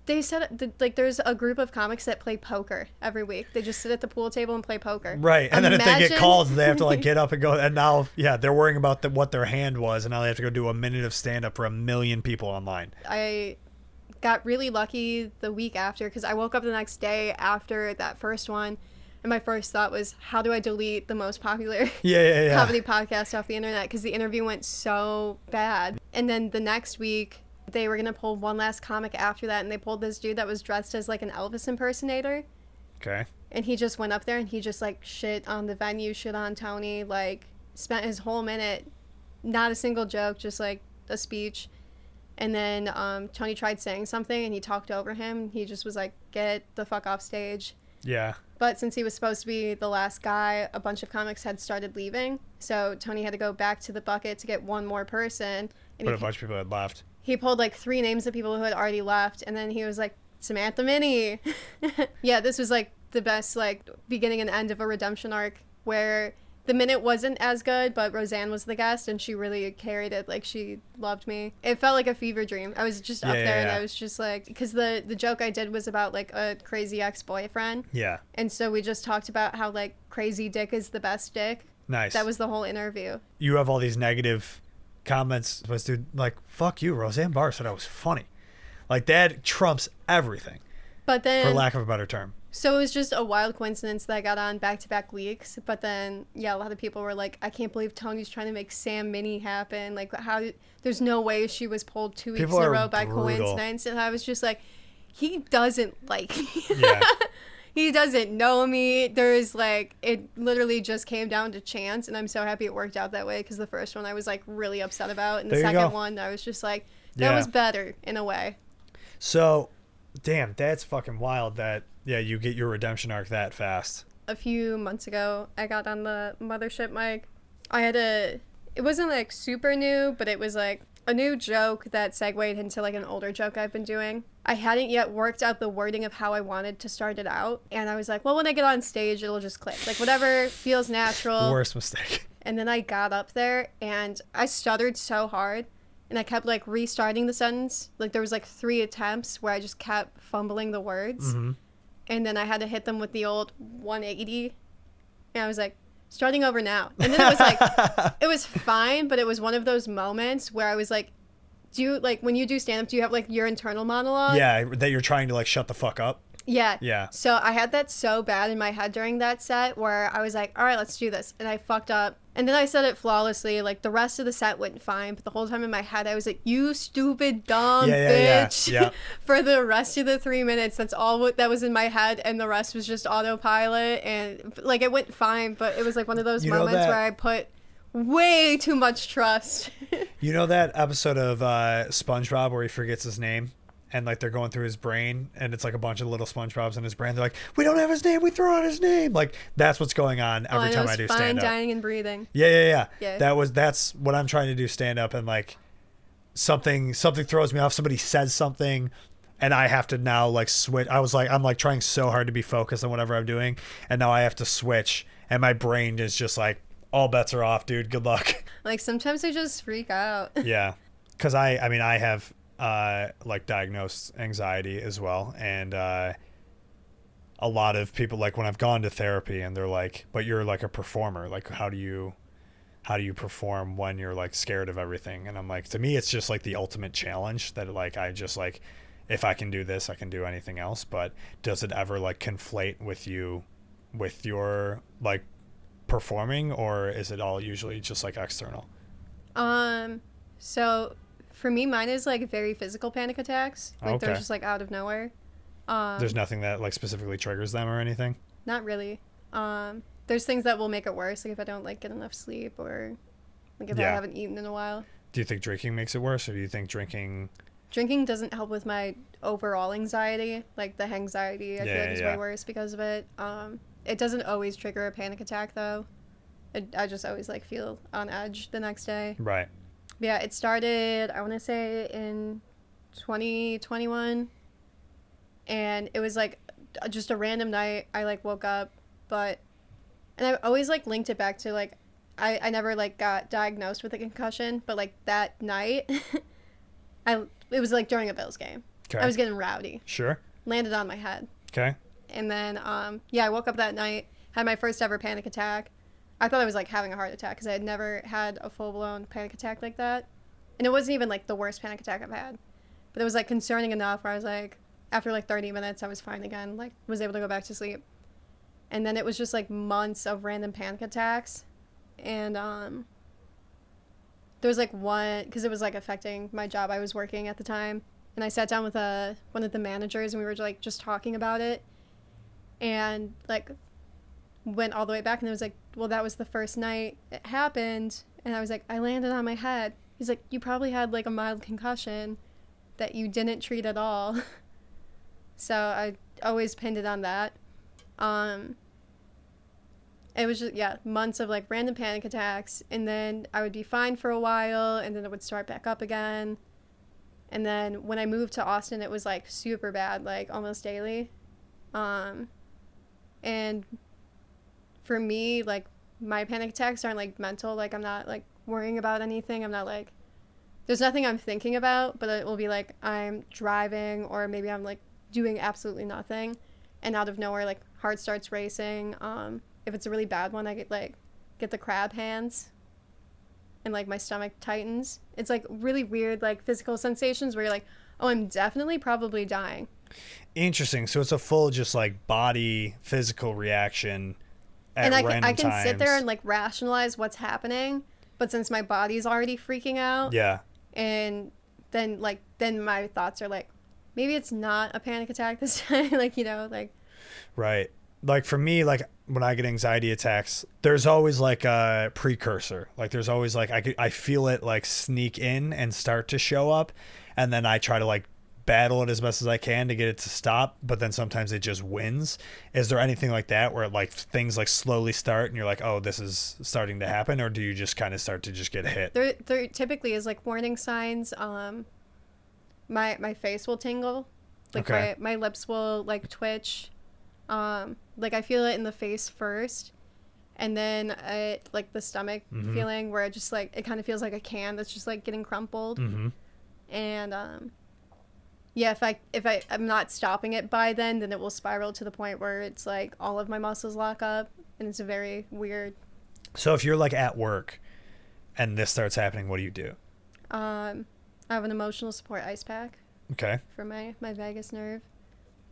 they said like there's a group of comics that play poker every week. They just sit at the pool table and play poker. Right, and then if they get called, they have to like get up and go. And now, they're worrying about what their hand was, and now they have to go do a minute of stand-up for 1 million people online. I got really lucky the week after, because I woke up the next day after that first one, and my first thought was, how do I delete the most popular comedy podcast off the internet? Because the interview went so bad. And then the next week, they were going to pull one last comic after that, and they pulled this dude that was dressed as like an Elvis impersonator. Okay. And he just went up there and he just like shit on the venue, shit on Tony, like spent his whole minute, not a single joke, just like a speech. And then Tony tried saying something and he talked over him. He just was like, get the fuck off stage. Yeah. But since he was supposed to be the last guy, a bunch of comics had started leaving. So Tony had to go back to the bucket to get one more person. And but a bunch of people had left. He pulled like 3 names of people who had already left, and then he was like, Samantha Minney. Yeah, this was like the best like beginning and end of a redemption arc, where the minute wasn't as good, but Roseanne was the guest and she really carried it. Like, she loved me. It felt like a fever dream. I was just up there and I was just like, because the joke I did was about like a crazy ex-boyfriend. Yeah. And so we just talked about how like crazy dick is the best dick. Nice. That was the whole interview. You have all these negative comments, was dude, like, fuck you, Roseanne Barr said I was funny. Like, that trumps everything. But then, for lack of a better term. So it was just a wild coincidence that I got on back-to-back weeks. But then, a lot of people were like, I can't believe Tony's trying to make Sam Minney happen. Like, how? There's no way she was pulled 2 weeks in a row by coincidence. And I was just like, he doesn't like me. Yeah. He doesn't know me. There's like, it literally just came down to chance. And I'm so happy it worked out that way, because the first one I was like really upset about. And the second one, I was just like, that was better in a way. So, damn, that's fucking wild that, you get your redemption arc that fast. A few months ago, I got on the Mothership mic. It wasn't like super new, but it was like a new joke that segued into like an older joke I've been doing. I hadn't yet worked out the wording of how I wanted to start it out. And I was like, well, when I get on stage, it'll just click. Like, whatever feels natural. Worst mistake. And then I got up there and I stuttered so hard and I kept like restarting the sentence. Like there was like 3 attempts where I just kept fumbling the words. Mm-hmm. And then I had to hit them with the old 180. And I was like, starting over now. And then it was like, it was fine, but it was one of those moments where I was like, do you, like, when you do stand-up, do you have like your internal monologue? Yeah, that you're trying to like shut the fuck up. Yeah. Yeah. So I had that so bad in my head during that set where I was like, all right, let's do this. And I fucked up. And then I said it flawlessly. Like the rest of the set went fine. But the whole time in my head, I was like, you stupid, dumb bitch. Yeah. For the rest of the 3 minutes, that's all that was in my head. And the rest was just autopilot. And like it went fine. But it was like one of those moments where I put way too much trust. You know that episode of SpongeBob where he forgets his name? And like they're going through his brain and it's like a bunch of little SpongeBobs in his brain. They're like, we don't have his name, we throw out his name. Like that's what's going on every time I do stand up. Dying and breathing. Yeah. That's what I'm trying to do stand up, and like something throws me off. Somebody says something and I have to now like switch. I'm like trying so hard to be focused on whatever I'm doing, and now I have to switch and my brain is just like, all bets are off, dude. Good luck. Like sometimes I just freak out. Yeah. Cause I mean I have like diagnosed anxiety as well, and a lot of people, like when I've gone to therapy and they're like, but you're like a performer, like how do you perform when you're like scared of everything? And I'm like, to me it's just like the ultimate challenge that like I just like, if I can do this I can do anything else. But does it ever like conflate with your like performing, or is it all usually just like external? So for me, mine is like very physical panic attacks. Like they're just like out of nowhere. There's nothing that like specifically triggers them or anything? Not really. There's things that will make it worse, like if I don't like get enough sleep, or like if I haven't eaten in a while. Do you think drinking makes it worse, or do you think drinking doesn't help with my overall anxiety? Like the anxiety I feel like is way worse because of it. It doesn't always trigger a panic attack though. I just always like feel on edge the next day. Right. Yeah, it started, I want to say, in 2021, and it was like just a random night. I like woke up, and I always like linked it back to like I never like got diagnosed with a concussion, but like that night, it was like during a Bills game. Okay. I was getting rowdy. Sure. Landed on my head. Okay. And then I woke up that night, had my first ever panic attack. I thought I was like having a heart attack because I had never had a full-blown panic attack like that. And it wasn't even like the worst panic attack I've had. But it was like concerning enough where I was like, after like 30 minutes, I was fine again, like was able to go back to sleep. And then it was just like months of random panic attacks. And there was like one, because it was like affecting my job I was working at the time. And I sat down with one of the managers and we were like just talking about it. And like went all the way back and it was like, well, that was the first night it happened. And I was like, I landed on my head. He's like, you probably had like a mild concussion that you didn't treat at all. So I always pinned it on that. It was just, months of like random panic attacks. And then I would be fine for a while and then it would start back up again. And then when I moved to Austin, it was like super bad, like almost daily. And for me, like my panic attacks aren't like mental. Like I'm not like worrying about anything. I'm not like, there's nothing I'm thinking about, but it will be like I'm driving or maybe I'm like doing absolutely nothing. And out of nowhere, like heart starts racing. If it's a really bad one, I get the crab hands and like my stomach tightens. It's like really weird, like physical sensations where you're like, oh, I'm definitely probably dying. Interesting. So it's a full just like body physical reaction at random I can times. sit there and like rationalize what's happening, but since my body's already freaking out, and then my thoughts are like, maybe it's not a panic attack this time, like, you know, like. Right. Like for me, like when I get anxiety attacks, there's always like a precursor. Like there's always like I feel it like sneak in and start to show up, and then I try to like battle it as best as I can to get it to stop, but then sometimes it just wins. Is there anything like that where like things like slowly start and you're like, oh, this is starting to happen, or do you just kind of start to just get hit? There typically is like warning signs. My face will tingle, like my lips will like twitch. Like I feel it in the face first, And then like the stomach feeling where it just like, it kind of feels like a can that's just like getting crumpled. And yeah, if I'm not stopping it by then it will spiral to the point where it's like all of my muscles lock up, and it's a very weird. So if you're like at work and this starts happening, what do you do? I have an emotional support ice pack. Okay. For my vagus nerve.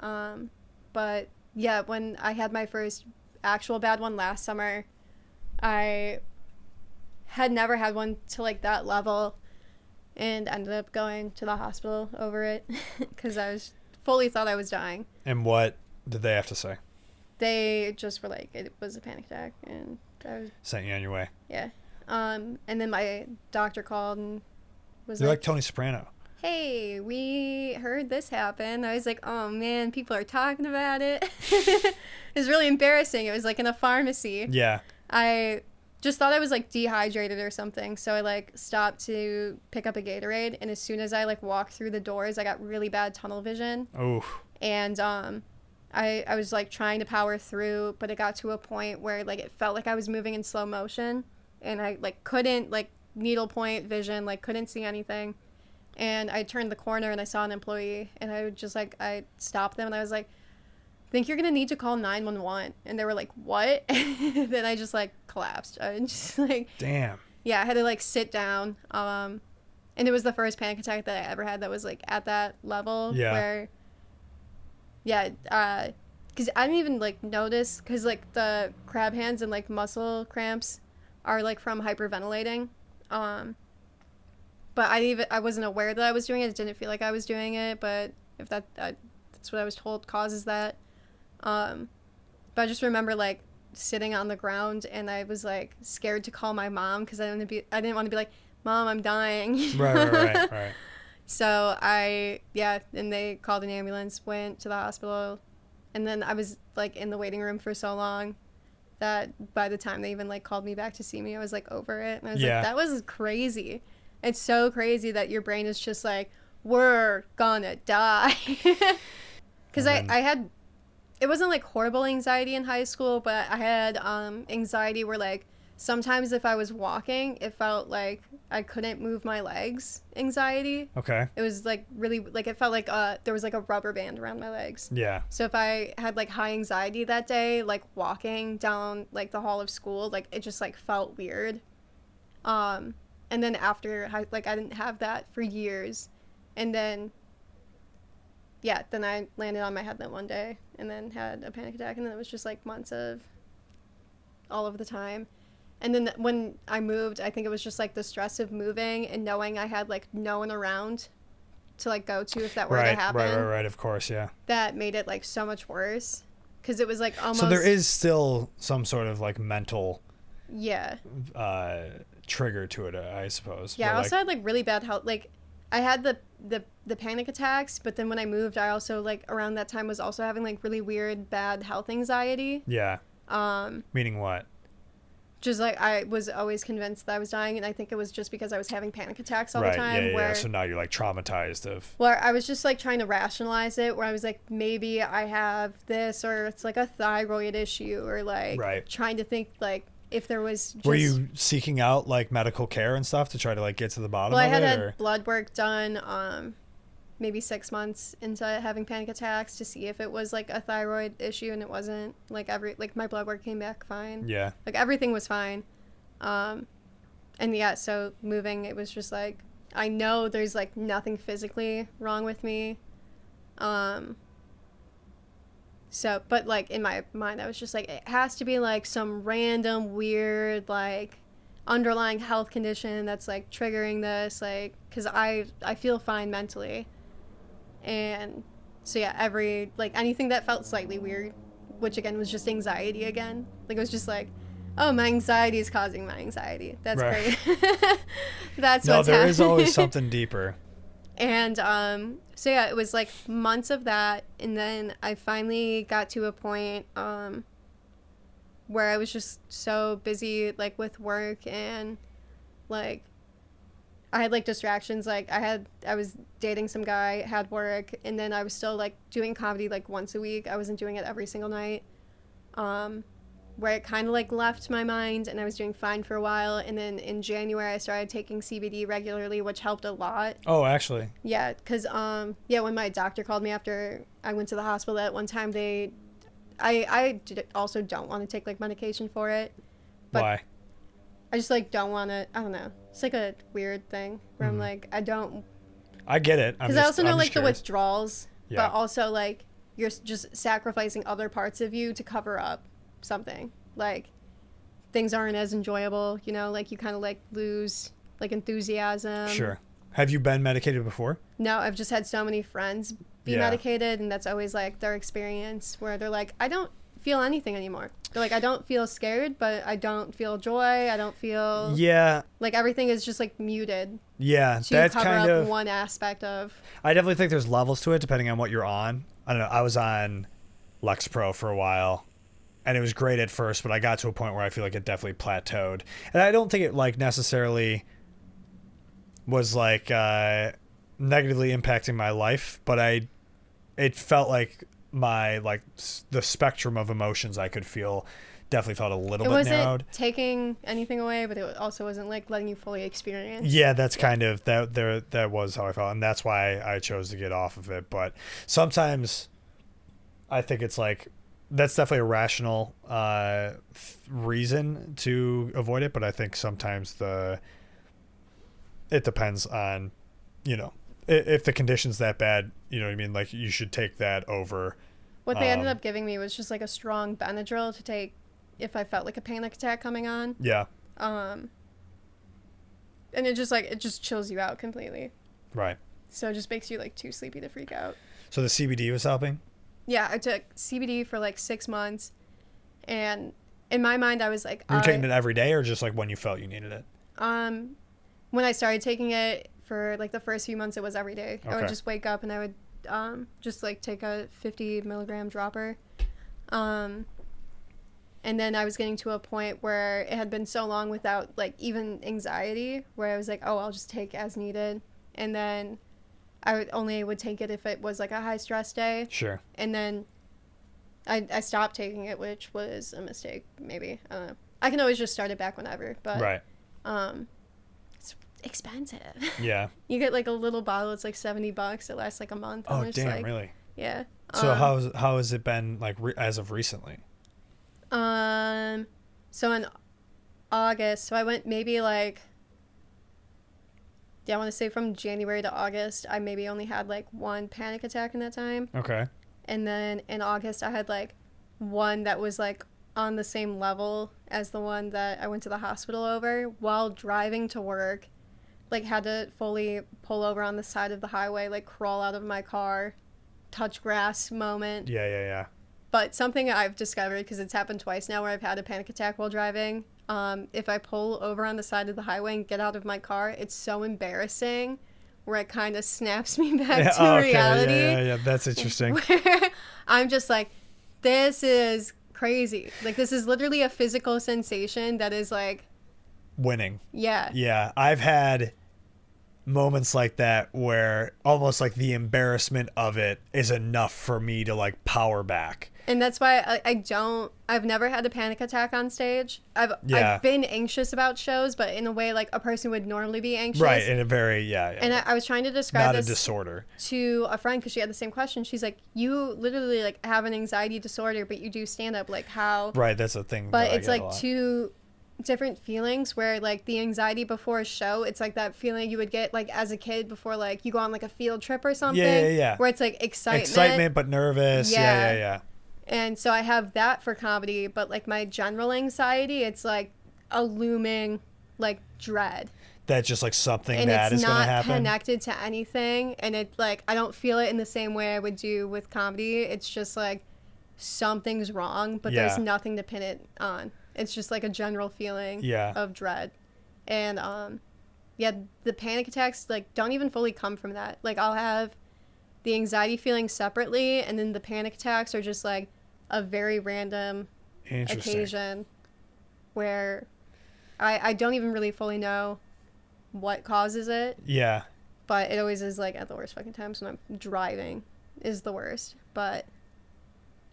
But yeah, when I had my first actual bad one last summer, I had never had one to like that level, and ended up going to the hospital over it because I was fully thought I was dying. And what did they have to say? They just were like, it was a panic attack, and I was sent you on your way. Yeah. And then my doctor called and was You're like Tony Soprano. Hey, we heard this happen. I was like, oh man, people are talking about it. It was really embarrassing. It was like in a pharmacy. Yeah. I just thought I was like dehydrated or something. So I like stopped to pick up a Gatorade. And as soon as I like walked through the doors, I got really bad tunnel vision. Oh. And I was like trying to power through, but it got to a point where like it felt like I was moving in slow motion. And I like couldn't like needlepoint vision, like couldn't see anything. And I turned the corner and I saw an employee, and I just like, I stopped them and I was like, I think you're going to need to call 911. And they were like, what? Then I just like collapsed. I was just like, damn. Yeah. I had to like sit down. And it was the first panic attack that I ever had that was like at that level. Yeah. Where, yeah. Cause I didn't even like notice, cause like the crab hands and like muscle cramps are like from hyperventilating. But I wasn't aware that I was doing it. It didn't feel like I was doing it, but if that's what I was told causes that. But I just remember like sitting on the ground, and I was like scared to call my mom because I didn't want to be like, Mom, I'm dying. Right. So and they called an ambulance, went to the hospital, and then I was like in the waiting room for so long that by the time they even like called me back to see me, I was like over it, and I was like, that was crazy. It's so crazy that your brain is just like, we're gonna die. Because I had, it wasn't like horrible anxiety in high school, but I had anxiety where like sometimes if I was walking, it felt like I couldn't move my legs. Anxiety. Okay. It was like really like, it felt like there was like a rubber band around my legs. Yeah. So if I had like high anxiety that day, like walking down like the hall of school, like it just like felt weird. And then after, like, I didn't have that for years. And then, then I landed on my head that one day and then had a panic attack. And then it was just, like, months of all of the time. And then when I moved, I think it was just, like, the stress of moving and knowing I had, like, no one around to, like, go to if that were to happen. Right, of course, yeah. That made it, like, so much worse. Because it was, like, almost... So there is still some sort of, like, mental... Yeah. Trigger to it, I suppose. Yeah, I also had like really bad health. Like, I had the panic attacks, but then when I moved, I also like around that time was also having like really weird bad health anxiety. Yeah. Meaning what? Just like I was always convinced that I was dying, and I think it was just because I was having panic attacks all the time. Yeah. So now you're like traumatized of. Where I was just like trying to rationalize it, where I was like, maybe I have this, or it's like a thyroid issue, or like trying to think like. If there was just... Were you seeking out like medical care and stuff to try to like get to the bottom of it? Well, I had blood work done maybe 6 months into having panic attacks to see if it was like a thyroid issue, and it wasn't. Like my blood work came back fine. Yeah. Like everything was fine. And yeah, so moving, it was just like, I know there's like nothing physically wrong with me. So, but like in my mind, I was just like, it has to be like some random weird like underlying health condition that's like triggering this, like, because I feel fine mentally. And so yeah, anything that felt slightly weird, which again was just anxiety again. Like it was just like, oh, my anxiety is causing my anxiety. That's great. That's what's happening. No, there is always something deeper. And so yeah, it was like months of that, and then I finally got to a point where I was just so busy like with work, and like I had like distractions. Like I was dating some guy, had work, and then I was still like doing comedy like once a week. I wasn't doing it every single night. where it kind of like left my mind, and I was doing fine for a while. And then in January, I started taking CBD regularly, which helped a lot. Oh, actually. Yeah, because when my doctor called me after I went to the hospital that one time, also don't want to take like medication for it. But Why? I just like don't want to. I don't know. It's like a weird thing where I'm like, I don't. I get it. Because I also know like the curious. withdrawals, Yeah. but also like you're just sacrificing other parts of you to cover up something. Like things aren't as enjoyable, you know, like you kind of like lose like enthusiasm. Sure. Have you been medicated before? No, I've just had so many friends be medicated, and that's always like their experience where they're like, I don't feel anything anymore. They're like, I don't feel scared, but I don't feel joy. I don't feel like everything is just like muted. Yeah, to that's cover kind up of one aspect of. I definitely think there's levels to it depending on what you're on. I don't know. I was on Lexapro for a while, and it was great at first, but I got to a point where I feel like it definitely plateaued. And I don't think it like necessarily was like negatively impacting my life, but it felt like my like the spectrum of emotions I could feel definitely felt a little bit narrowed. It wasn't taking anything away, but it also wasn't like letting you fully experience. Yeah, that's kind of that was how I felt, and that's why I chose to get off of it. But sometimes I think it's like that's definitely a rational reason to avoid it, but I think sometimes it depends on, you know, if the condition's that bad, you know what I mean? Like you should take that over. What they ended up giving me was just like a strong Benadryl to take if I felt like a panic attack coming on. Yeah. And it just chills you out completely. Right. So it just makes you like too sleepy to freak out. So the CBD was helping? Yeah, I took CBD for like 6 months, and in my mind I was like, Were you taking it every day or just like when you felt you needed it? When I started taking it for like the first few months, it was every day. Okay. I would just wake up and I would just like take a 50 milligram dropper. And then I was getting to a point where it had been so long without like even anxiety, where I was like, oh, I'll just take as needed. And then I would take it if it was like a high stress day. Sure. And then I stopped taking it, which was a mistake, maybe. I don't know. I can always just start it back whenever, but right. It's expensive. Yeah. You get like a little bottle. It's like $70. It lasts like a month. Oh, and damn! like, really? Yeah. So how has it been like as of recently? So in August, so I went maybe like, I want to say from January to August, I maybe only had like one panic attack in that time. Okay. And then in August, I had like one that was like on the same level as the one that I went to the hospital over while driving to work. Like had to fully pull over on the side of the highway, like crawl out of my car, touch grass moment. Yeah. But something I've discovered, because it's happened twice now where I've had a panic attack while driving, if I pull over on the side of the highway and get out of my car, it's so embarrassing where it kind of snaps me back to reality. Yeah, that's interesting. Where I'm just like, this is crazy. Like, this is literally a physical sensation that is like... winning. Yeah. Yeah, I've had moments like that where almost like the embarrassment of it is enough for me to like power back. And that's why I've never had a panic attack on stage. I've been anxious about shows, but in a way like a person would normally be anxious. Right, in a very, And I was trying to describe not this a disorder to a friend because she had the same question. She's like, you literally like have an anxiety disorder, but you do stand up. Like how? Right, that's a thing. But it's like two different feelings where like the anxiety before a show, it's like that feeling you would get like as a kid before like you go on like a field trip or something. Yeah. Where it's like excitement but nervous. Yeah. And so I have that for comedy, but like my general anxiety, it's like a looming like dread. That's just like something and that is going to happen. And it's not connected to anything. And it like, I don't feel it in the same way I would do with comedy. It's just like something's wrong, but there's nothing to pin it on. It's just like a general feeling of dread. And the panic attacks like don't even fully come from that. Like I'll have the anxiety feeling separately, and then the panic attacks are just like a very random occasion where I don't even really fully know what causes it. Yeah. But it always is like at the worst fucking times when I'm driving is the worst. But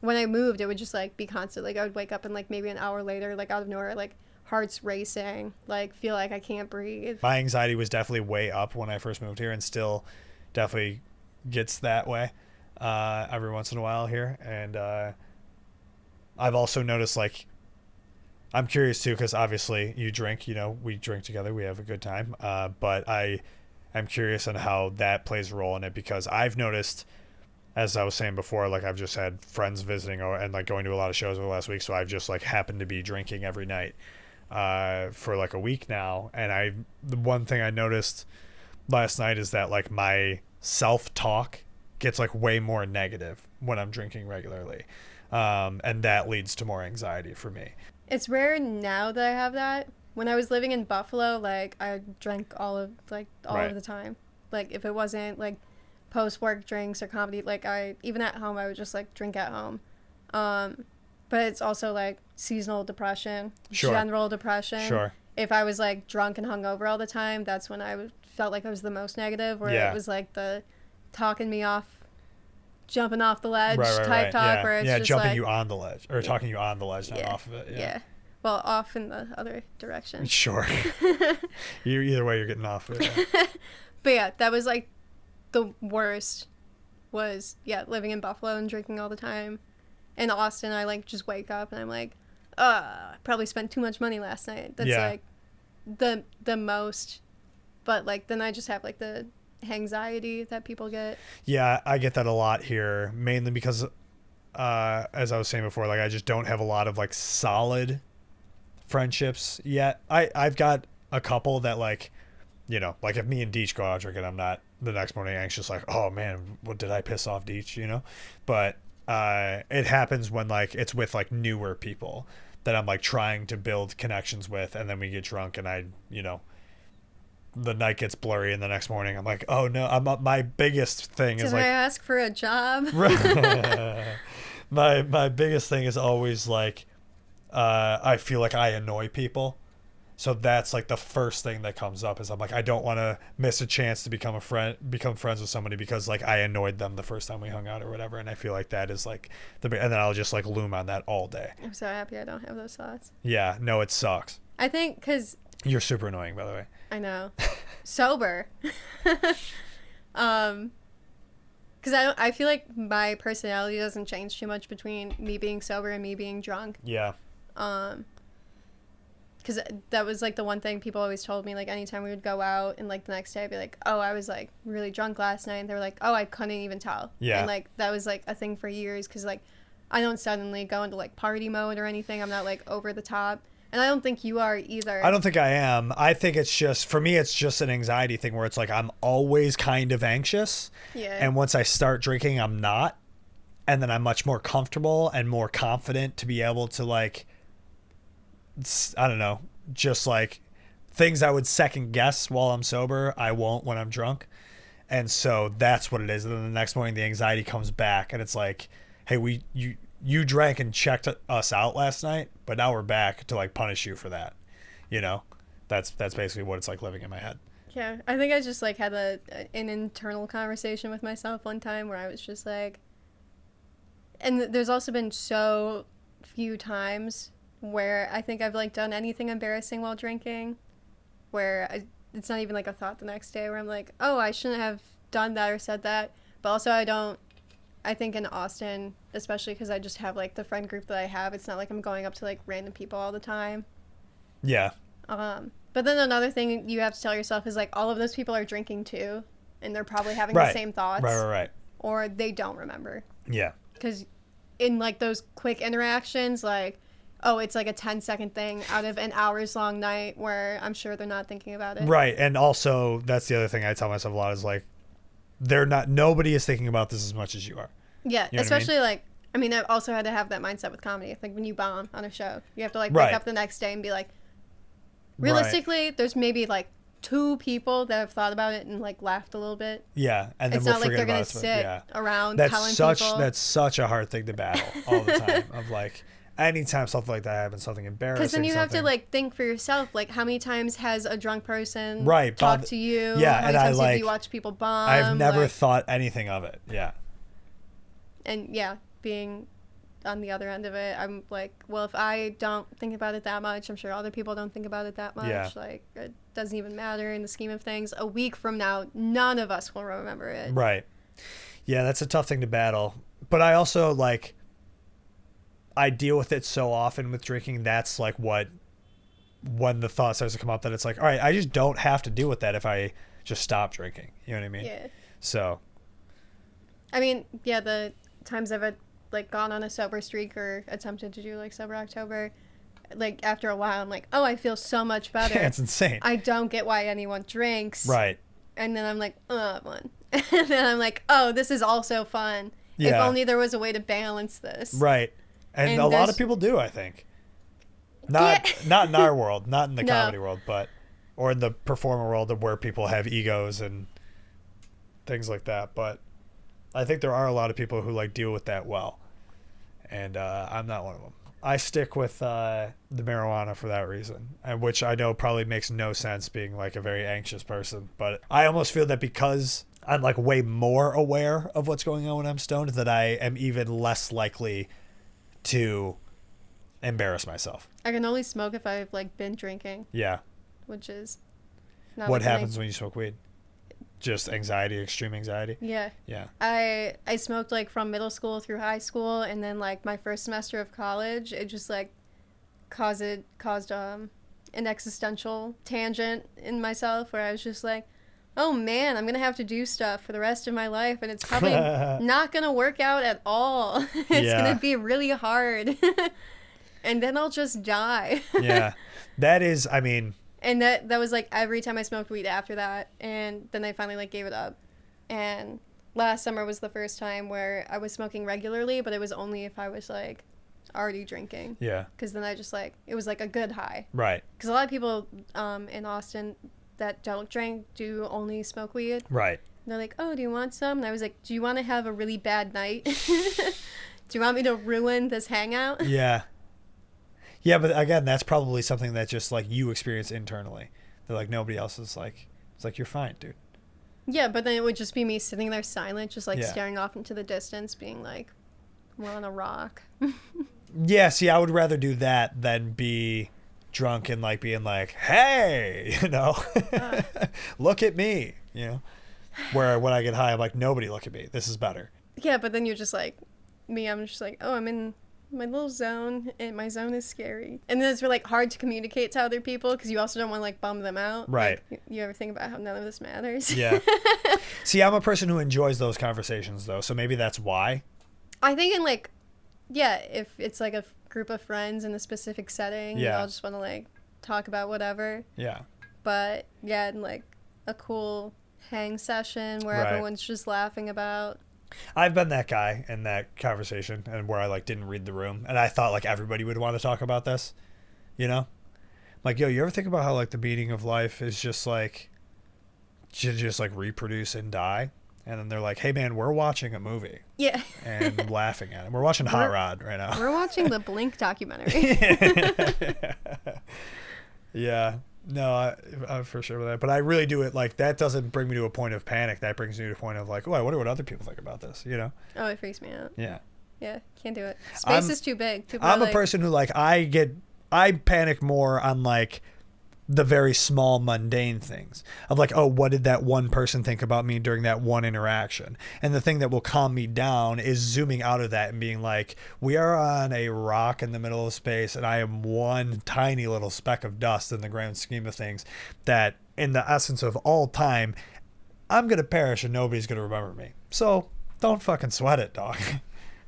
when I moved, it would just like be constant. Like I would wake up and like maybe an hour later, like out of nowhere, like heart's racing, like feel like I can't breathe. My anxiety was definitely way up when I first moved here, and still definitely gets that way every once in a while here. And I've also noticed, like, I'm curious too, because obviously you drink, we drink together, we have a good time, but I'm curious on how that plays a role in it, because I've noticed, as I was saying before, like I've just had friends visiting and like going to a lot of shows over the last week, so I've just like happened to be drinking every night for like a week now. And the one thing I noticed last night is that like my self-talk gets like way more negative when I'm drinking regularly, and that leads to more anxiety for me. It's rare now that I have that. When I was living in Buffalo, like I drank all of the time. Like if it wasn't like post-work drinks or comedy, like even at home I would just like drink at home. But it's also like seasonal depression, general depression. Sure. If I was like drunk and hungover all the time, that's when I felt like I was the most negative, where it was like the talking me off, jumping off the ledge type talk, where it's just jumping like, you on the ledge, or talking you on the ledge, not off of it. Yeah. Well, off in the other direction. Sure. Either way, you're getting off it. But yeah, that was like the worst. Was living in Buffalo and drinking all the time. In Austin, I like just wake up and I'm like, I probably spent too much money last night. That's like the most. But like then I just have like the anxiety that people get. Yeah, I get that a lot here, mainly because as I was saying before, like I just don't have a lot of like solid friendships yet. I've got a couple that like, like if me and Deech go out drinking, I'm not the next morning anxious like, oh man, what did I piss off Deech, but it happens when like it's with like newer people that I'm like trying to build connections with, and then we get drunk and I the night gets blurry, and the next morning I'm like, oh no, my biggest thing is like, did I ask for a job? my biggest thing is always like I feel like I annoy people, so that's like the first thing that comes up is I'm like, I don't want to miss a chance to become friends with somebody because like I annoyed them the first time we hung out or whatever, and I feel like that is like and then I'll just like loom on that all day. I'm so happy I don't have those thoughts. Yeah, no, it sucks. I think because you're super annoying, by the way. I know. Sober. Because I feel like my personality doesn't change too much between me being sober and me being drunk. Yeah. Because that was like the one thing people always told me, like anytime we would go out and like the next day I'd be like, oh, I was like really drunk last night, and they were like, oh, I couldn't even tell. Yeah. And like that was like a thing for years, because like I don't suddenly go into like party mode or anything. I'm not like over the top. And I don't think you are either. I don't think I am. I think it's just, for me, it's just an anxiety thing where it's like I'm always kind of anxious. Yeah. And once I start drinking, I'm not. And then I'm much more comfortable and more confident to be able to like, I don't know, just like things I would second guess while I'm sober, I won't when I'm drunk. And so that's what it is. And then the next morning, the anxiety comes back and it's like, hey, you drank and checked us out last night, but now we're back to like punish you for that. That's basically what it's like living in my head. Yeah, I think I just like had an internal conversation with myself one time where I was just like, and there's also been so few times where I think I've like done anything embarrassing while drinking, where it's not even like a thought the next day where I'm like, oh, I shouldn't have done that or said that. But also I think in Austin, especially because I just have like the friend group that I have, it's not like I'm going up to like random people all the time. Yeah. But then another thing you have to tell yourself is like all of those people are drinking too, and they're probably having the same thoughts. Right. Or they don't remember. Yeah. Because in like those quick interactions, like, oh, it's like a 10-second thing out of an hours-long night where I'm sure they're not thinking about it. Right. And also, that's the other thing I tell myself a lot is like, nobody is thinking about this as much as you are. Yeah, you know especially like, I mean, I've also had to have that mindset with comedy. Like when you bomb on a show, you have to like wake up the next day and be like, realistically, there's maybe like 2 people that have thought about it and like laughed a little bit. Yeah, and then it's we'll not like they're gonna sit around telling people. That's such a hard thing to battle all the time. Of like, anytime something like that happens, something embarrassing. Because then you have to like think for yourself, like how many times has a drunk person talked to you? Yeah, how many times have you watched people bomb? I've never thought anything of it. Yeah. And yeah, being on the other end of it. I'm like, well, if I don't think about it that much, I'm sure other people don't think about it that much. Yeah. Like, it doesn't even matter in the scheme of things. A week from now, none of us will remember it. Right. Yeah, that's a tough thing to battle. But I also, like, I deal with it so often with drinking. That's like when the thought starts to come up that it's like, all right, I just don't have to deal with that if I just stop drinking. You know what I mean? Yeah. So. I mean, yeah, the times I've like gone on a sober streak or attempted to do like sober October, like after a while I'm like, oh, I feel so much better. Yeah, it's insane. I don't get why anyone drinks. Right. And then I'm like, oh, one. And then I'm like, oh, this is also fun. Yeah. If only there was a way to balance this. Right. And a lot of people do, I think. Not in our world, not in the comedy world, but or in the performer world where people have egos and things like that. But I think there are a lot of people who like deal with that well. And I'm not one of them. I stick with the marijuana for that reason, and which I know probably makes no sense being like a very anxious person. But I almost feel that because I'm like way more aware of what's going on when I'm stoned, that I am even less likely to embarrass myself. I can only smoke if I've like been drinking. Yeah. Which is not what happens when you smoke weed? Just anxiety, extreme anxiety? Yeah. Yeah. I smoked like from middle school through high school, and then like my first semester of college, it just like caused an existential tangent in myself where I was just like, oh man, I'm gonna have to do stuff for the rest of my life, and it's probably not gonna work out at all. It's gonna be really hard. And then I'll just die. Yeah. That is, I mean. And that was like every time I smoked weed after that, and then I finally like gave it up. And last summer was the first time where I was smoking regularly, but it was only if I was like already drinking. Yeah. Because then I just like, it was like a good high. Right. Because a lot of people in Austin that don't drink do only smoke weed. Right. And they're like, oh, do you want some? And I was like, do you want to have a really bad night? Do you want me to ruin this hangout? Yeah. Yeah, but again, that's probably something that just like you experience internally. They're like nobody else is like, it's like you're fine, dude. Yeah, but then it would just be me sitting there silent, just like staring off into the distance, being like, we're on a rock. Yeah, see, I would rather do that than be drunk and like being like, hey, you know, look at me, you know. Where when I get high, I'm like, nobody look at me. This is better. Yeah, but then you're just like, me, I'm just like, oh, I'm in my little zone, and my zone is scary. And then it's really like hard to communicate to other people because you also don't want to like bum them out. Right. Like, you ever think about how none of this matters? Yeah. See, I'm a person who enjoys those conversations though, so maybe that's why. I think in like, yeah, if it's like a group of friends in a specific setting, you all just want to like talk about whatever. Yeah. But yeah, in like a cool hang session where everyone's just laughing about. I've been that guy in that conversation and where I like didn't read the room and I thought like everybody would want to talk about this, you know? Like, yo, you ever think about how like the meaning of life is just like just like reproduce and die? And then they're like, hey man, we're watching a movie. Yeah. And laughing at it. We're watching Hot Rod right now. We're watching the Blink documentary. Yeah. No, I'm for sure with that. But I really do it like that doesn't bring me to a point of panic. That brings me to a point of like, oh, I wonder what other people think about this, you know? Oh, it freaks me out. Yeah. Yeah, can't do it. Space is too big. I'm a person who like I panic more on like the very small mundane things of like, oh, what did that one person think about me during that one interaction? And the thing that will calm me down is zooming out of that and being like, we are on a rock in the middle of space and I am one tiny little speck of dust in the grand scheme of things that in the essence of all time, I'm going to perish and nobody's going to remember me. So don't fucking sweat it, dog.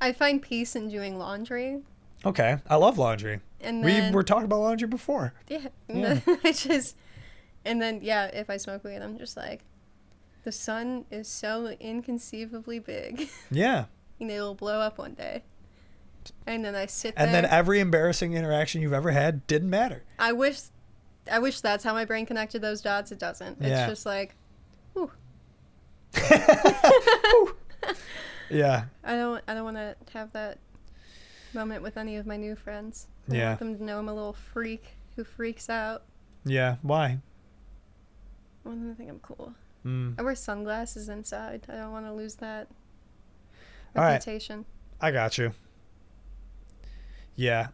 I find peace in doing laundry. Okay. I love laundry. And then, we were talking about laundry before. Yeah. Yeah. And then, yeah, if I smoke weed, I'm just like, the sun is so inconceivably big. Yeah. And it'll blow up one day. And then I sit there. And then every embarrassing interaction you've ever had didn't matter. I wish that's how my brain connected those dots. It doesn't. It's just like, whew. Yeah. I don't want to have that moment with any of my new friends. I want them to know I'm a little freak who freaks out. Yeah. Why? I want them to think I'm cool. I wear sunglasses inside. I don't want to lose that reputation. All right. I got you. Yeah.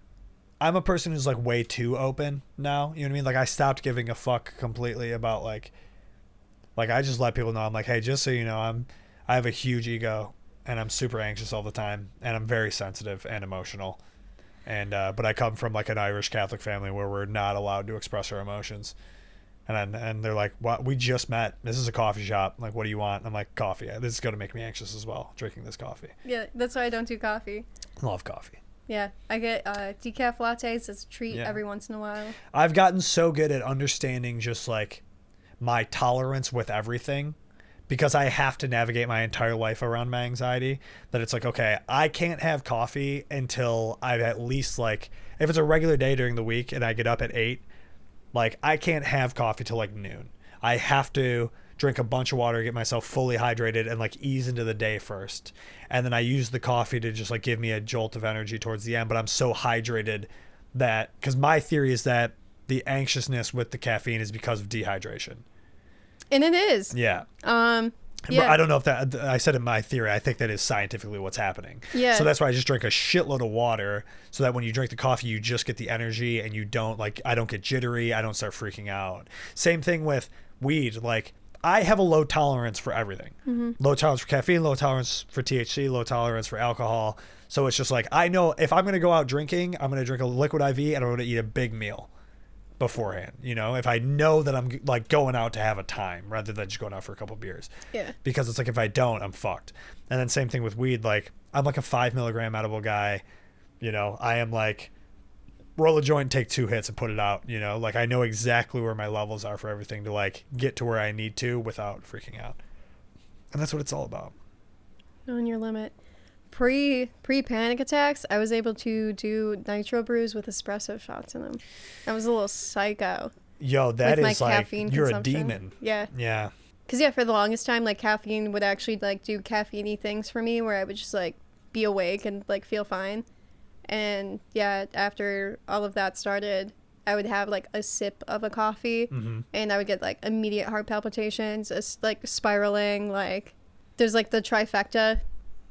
I'm a person who's like way too open now. You know what I mean? Like I stopped giving a fuck completely about like I just let people know. I'm like, hey, just so you know, I have a huge ego and I'm super anxious all the time and I'm very sensitive and emotional. And but I come from like an Irish Catholic family where we're not allowed to express our emotions. And they're like, "What? We just met. This is a coffee shop. Like, what do you want?" I'm like, "Coffee. This is going to make me anxious as well, drinking this coffee." Yeah, that's why I don't do coffee. I love coffee. Yeah, I get decaf lattes as a treat every once in a while. I've gotten so good at understanding just like my tolerance with everything because I have to navigate my entire life around my anxiety that it's like, okay, I can't have coffee until I've at least like, if it's a regular day during the week and I get up at 8, like I can't have coffee till like noon. I have to drink a bunch of water, get myself fully hydrated and like ease into the day first. And then I use the coffee to just like give me a jolt of energy towards the end. But I'm so hydrated that, because my theory is that the anxiousness with the caffeine is because of dehydration. And it is. Yeah. Yeah. I don't know if that, I said in my theory, I think that is scientifically what's happening. Yeah. So that's why I just drink a shitload of water so that when you drink the coffee, you just get the energy and you don't like, I don't get jittery. I don't start freaking out. Same thing with weed. Like I have a low tolerance for everything. Mm-hmm. Low tolerance for caffeine, low tolerance for THC, low tolerance for alcohol. So it's just like, I know if I'm going to go out drinking, I'm going to drink a liquid IV and I'm going to eat a big meal beforehand, you know, if I know that I'm like going out to have a time rather than just going out for a couple beers. Yeah. Because it's like, if I don't, I'm fucked. And then same thing with weed. Like I'm like a 5 milligram edible guy, you know, I am like roll a joint, take 2 hits and put it out, you know, like I know exactly where my levels are for everything to like get to where I need to without freaking out. And that's what it's all about. Knowing your limit. Pre panic attacks, I was able to do nitro brews with espresso shots in them. I was a little psycho. Yo, that with is my like caffeine you're consumption. a demon. Yeah. Yeah. Because yeah, for the longest time, like caffeine would actually like do caffeine-y things for me, where I would just like be awake and like feel fine. And yeah, after all of that started, I would have like a sip of a coffee, and I would get like immediate heart palpitations, like spiraling. Like there's like the trifecta.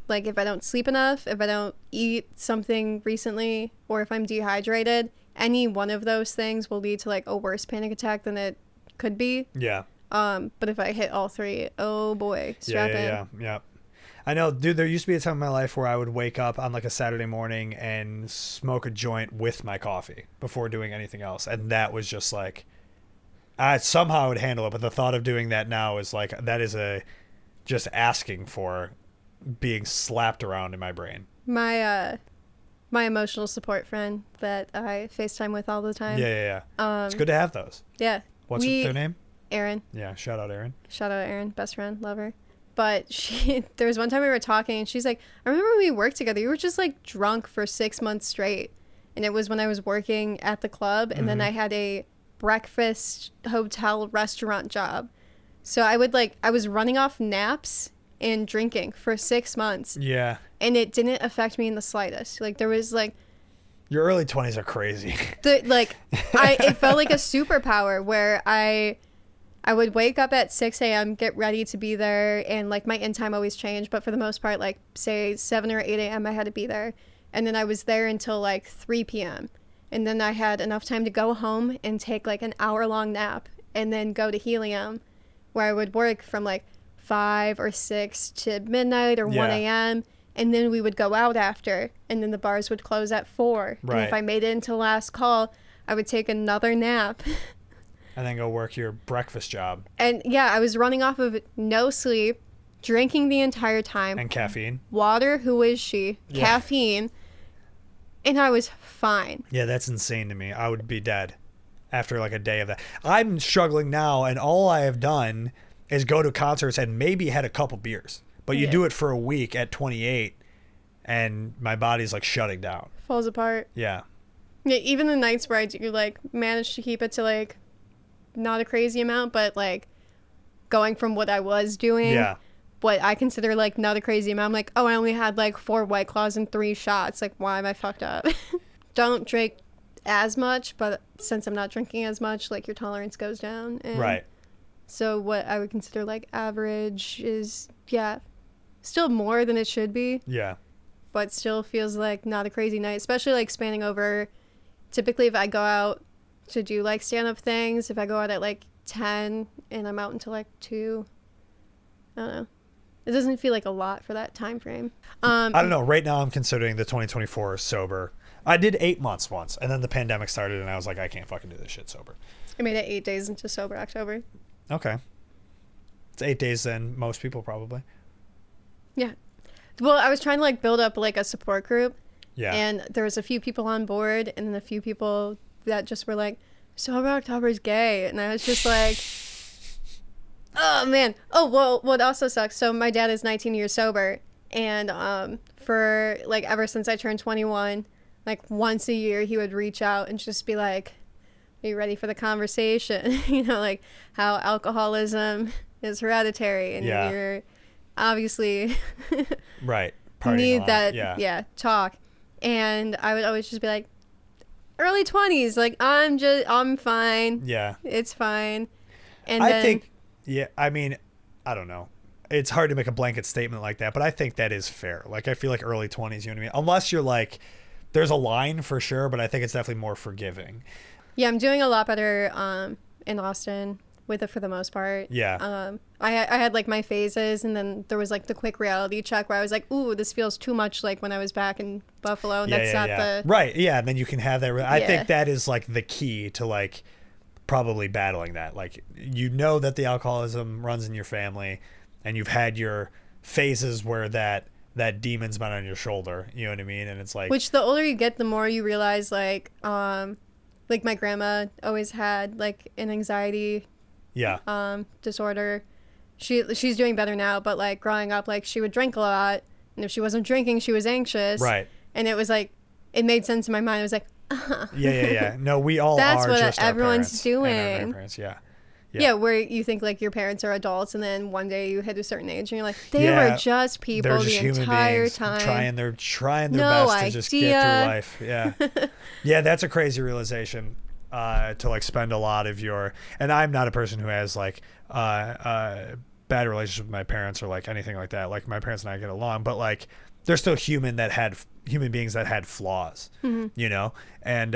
Like if I don't sleep enough, if I don't eat something recently, or if I'm dehydrated, any one of those things will lead to like a worse panic attack than it could be. Yeah. But if I hit all three, oh boy, strap in. Yeah. I know, dude, there used to be a time in my life where I would wake up on like a Saturday morning and smoke a joint with my coffee before doing anything else. And that was just like, I somehow would handle it. But the thought of doing that now is like, that is just asking for being slapped around in my brain. My emotional support friend that I FaceTime with all the time. Yeah. It's good to have those. Yeah. What's their name? Erin. Yeah, shout out Erin. Shout out Erin, best friend, love her. But there was one time we were talking and she's like, I remember when we worked together, you were just like drunk for 6 months straight. And it was when I was working at the club, and then I had a breakfast hotel restaurant job. So I was running off naps and drinking for 6 months. Yeah. And it didn't affect me in the slightest. Like there was like, your early 20s are crazy. It felt like a superpower where I would wake up at 6 a.m., get ready to be there, and like my end time always changed, but for the most part, like say 7 or 8 a.m. I had to be there. And then I was there until like 3 p.m. And then I had enough time to go home and take like an hour-long nap and then go to Helium, where I would work from like 5 or 6 to midnight or 1 a.m. And then we would go out after, and then the bars would close at 4. Right. And if I made it into last call, I would take another nap. And then go work your breakfast job. And yeah, I was running off of no sleep, drinking the entire time. And caffeine. Water, who is she? Yeah. Caffeine. And I was fine. Yeah, that's insane to me. I would be dead after like a day of that. I'm struggling now, and all I have done is go to concerts and maybe had a couple beers. But you do it for a week at 28, and my body's like shutting down. Falls apart. Yeah. Yeah, even the nights where I do like manage to keep it to like not a crazy amount, but like going from what I was doing, what I consider like not a crazy amount. I'm like, oh, I only had like 4 White Claws and 3 shots. Like, why am I fucked up? Don't drink as much, but since I'm not drinking as much, like your tolerance goes down. And right. So what I would consider like average is, still more than it should be. Yeah. but still feels like not a crazy night, especially like spanning over. Typically, if I go out to do like stand-up things, if I go out at like 10 and I'm out until like 2, I don't know. It doesn't feel like a lot for that time frame. I don't know. Right now, I'm considering the 2024 sober. I did 8 months once, and then the pandemic started, and I was like, I can't fucking do this shit sober. I made it 8 days into sober October. Okay. It's 8 days then, most people probably. Yeah. Well, I was trying to like build up like a support group. Yeah. And there was a few people on board, and then a few people that just were like, sober October is gay. And I was just like, oh man. Oh, well, what also sucks. So my dad is 19 years sober, and for like ever since I turned 21, like once a year he would reach out and just be like, are you ready for the conversation? You know, like how alcoholism is hereditary, and you're obviously right need that talk. And I would always just be like, early 20s, like I'm fine. Yeah, it's fine. And I think, I mean, I don't know. It's hard to make a blanket statement like that, but I think that is fair. Like, I feel like early 20s, you know what I mean? Unless you're like, there's a line for sure, but I think it's definitely more forgiving. Yeah, I'm doing a lot better in Austin with it for the most part. Yeah. I had like my phases, and then there was like the quick reality check where I was like, ooh, this feels too much like when I was back in Buffalo. That's not the... Right, yeah, and then you can have that. I think that is like the key to like probably battling that. Like, you know that the alcoholism runs in your family, and you've had your phases where that demon's been on your shoulder, you know what I mean? And it's like... Which the older you get, the more you realize like my grandma always had like an anxiety disorder. She's doing better now, but like growing up, like she would drink a lot, and if she wasn't drinking, she was anxious. Right. And it was like, it made sense in my mind. It was like, yeah. No, we all that's are what just everyone's doing. And our grandparents, yeah, where you think like your parents are adults, and then one day you hit a certain age and you're like, they were just people just the entire time, trying their best to just get through life. Yeah. Yeah, that's a crazy realization. To like spend a lot of your, and I'm not a person who has like bad relationship with my parents or like anything like that. Like, my parents and I get along, but like they're still human beings that had flaws, you know? And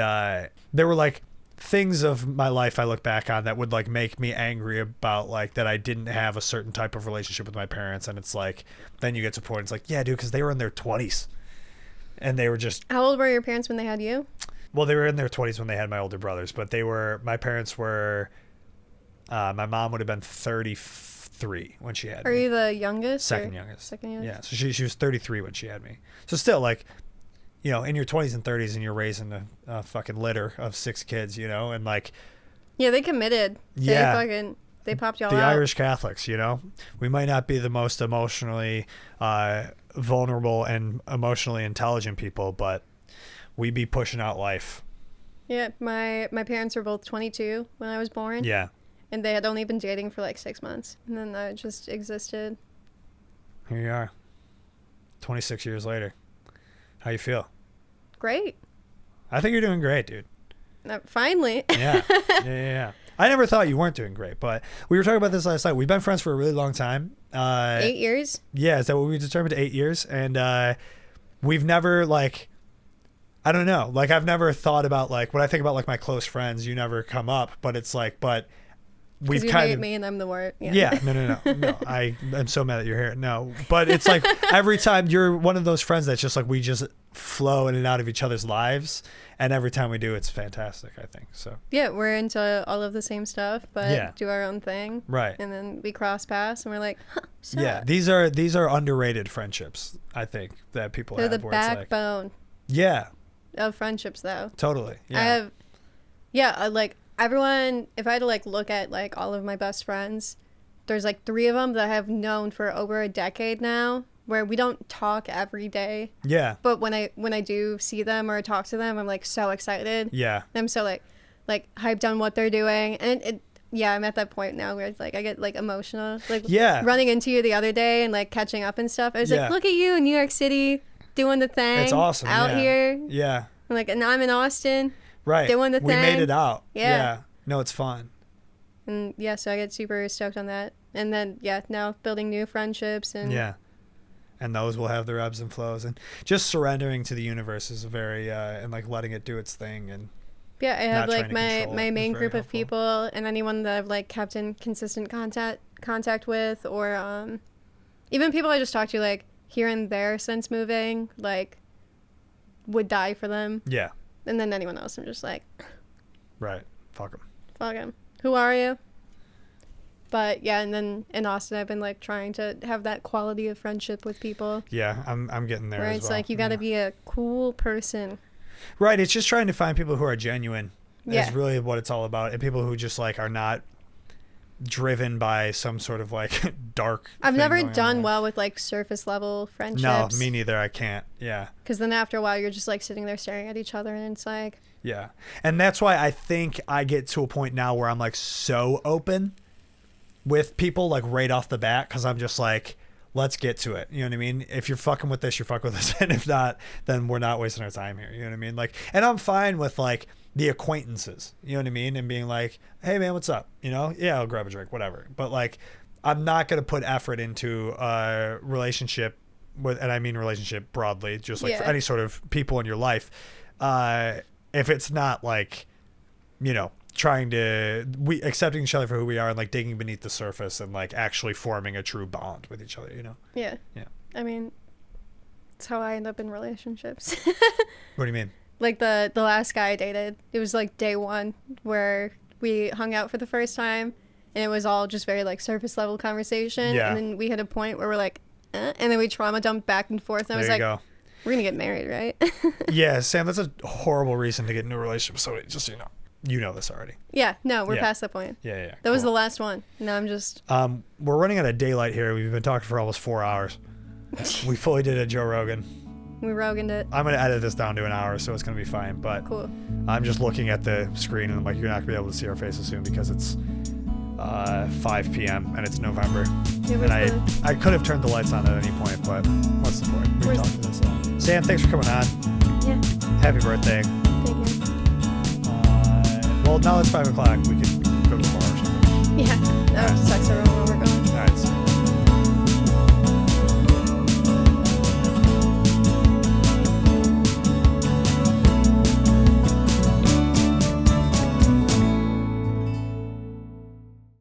there were like things of my life I look back on that would like make me angry about like that I didn't have a certain type of relationship with my parents. And it's like, then you get to a point, it's like, yeah, dude, because they were in their 20s and they were just... How old were your parents when they had you? Well, they were in their 20s when they had my older brothers, but my parents were, my mom would have been 33 when she had me. Are you the youngest? Second youngest. Second youngest. Yeah, so she was 33 when she had me. So still, like, you know, in your 20s and 30s, and you're raising a fucking litter of 6 kids, you know, and like... Yeah, they committed. They popped y'all out. The Irish Catholics, you know? We might not be the most emotionally vulnerable and emotionally intelligent people, but... we be pushing out life. Yeah, my parents were both 22 when I was born. Yeah. And they had only been dating for like 6 months. And then I just existed. Here you are. 26 years later. How you feel? Great. I think you're doing great, dude. Finally. Yeah. I never thought you weren't doing great, but we were talking about this last night. We've been friends for a really long time. 8 years? Yeah, is that what we determined? 8 years? And we've never like... I don't know. Like, I've never thought about, like, when I think about, like, my close friends, you never come up, but it's like, but we've kind of... me and I'm the word. Yeah. No. I'm so mad that you're here. No. But it's like, every time you're one of those friends that's just like, we just flow in and out of each other's lives. And every time we do, it's fantastic, I think. So. Yeah, we're into all of the same stuff, but do our own thing. Right. And then we cross paths and we're like, yeah, these are underrated friendships, I think, that people have. They're the backbone. Yeah. Of friendships, though. Totally. Yeah. Like everyone, if I had to like look at like all of my best friends, there's like 3 of them that I have known for over a decade now, where we don't talk every day. Yeah. But when I do see them or talk to them, I'm like so excited. Yeah. I'm so like hyped on what they're doing, and I'm at that point now where it's like I get like emotional, like running into you the other day and like catching up and stuff. I was like, look at you in New York City. Doing the thing. It's awesome. Out here. Yeah. And I'm in Austin. Right. Doing the thing. We made it out. Yeah. No, it's fun. And so I get super stoked on that. And then, now building new friendships. And yeah. and those will have their ebbs and flows, and just surrendering to the universe is very and like letting it do its thing. And yeah, I have like my my main group of people, and anyone that I've like kept in consistent contact with, or even people I just talked to like here and there since moving, like would die for them. Yeah. And then anyone else, I'm just like, right, fuck them. Who are you? But yeah, and then in Austin, I've been like trying to have that quality of friendship with people. Yeah, I'm getting there. Where as it's well. like you got to be a cool person. Right, it's just trying to find people who are genuine. Yeah. Is really what it's all about, and people who just like are not driven by some sort of like dark. I've never done well with like surface level friendships. No, me neither. I can't. Yeah. Because then after a while, you're just like sitting there staring at each other, and it's like. Yeah, and that's why I think I get to a point now where I'm like so open with people like right off the bat, because I'm just like, let's get to it. You know what I mean? If you're fucking with this, you're fucking with this, and if not, then we're not wasting our time here. You know what I mean? Like, and I'm fine with like the acquaintances. You know what I mean? And being like, hey man, what's up? You know? Yeah, I'll grab a drink, whatever. But like, I'm not gonna put effort into a relationship with, and I mean relationship broadly, just like for any sort of people in your life. If it's not like, you know, we accepting each other for who we are and like digging beneath the surface and like actually forming a true bond with each other, you know? Yeah. Yeah. I mean, it's how I end up in relationships. What do you mean? Like the last guy I dated, it was like day one where we hung out for the first time, and it was all just very like surface level conversation. Yeah. And then we hit a point where we're like, and then we trauma dumped back and forth. And I was like, go. We're going to get married, right? Yeah, Sam, that's a horrible reason to get into a relationship. So just so you know. You know this already. Yeah, no, we're past that point. Yeah. That was the last one. Now I'm just... We're running out of daylight here. We've been talking for almost 4 hours. We fully did a Joe Rogan. We Roganed it. I'm going to edit this down to an hour, so it's going to be fine. But cool. I'm just looking at the screen, and I'm like, you're not going to be able to see our faces soon because it's 5 p.m. and it's November. And I could have turned the lights on at any point, but what's the point? We've talked to this. Sam, thanks for coming on. Yeah. Happy birthday. Thank you. Well, now it's 5 o'clock. We could go to the bar or something. Yeah. That sucks everyone where we're going.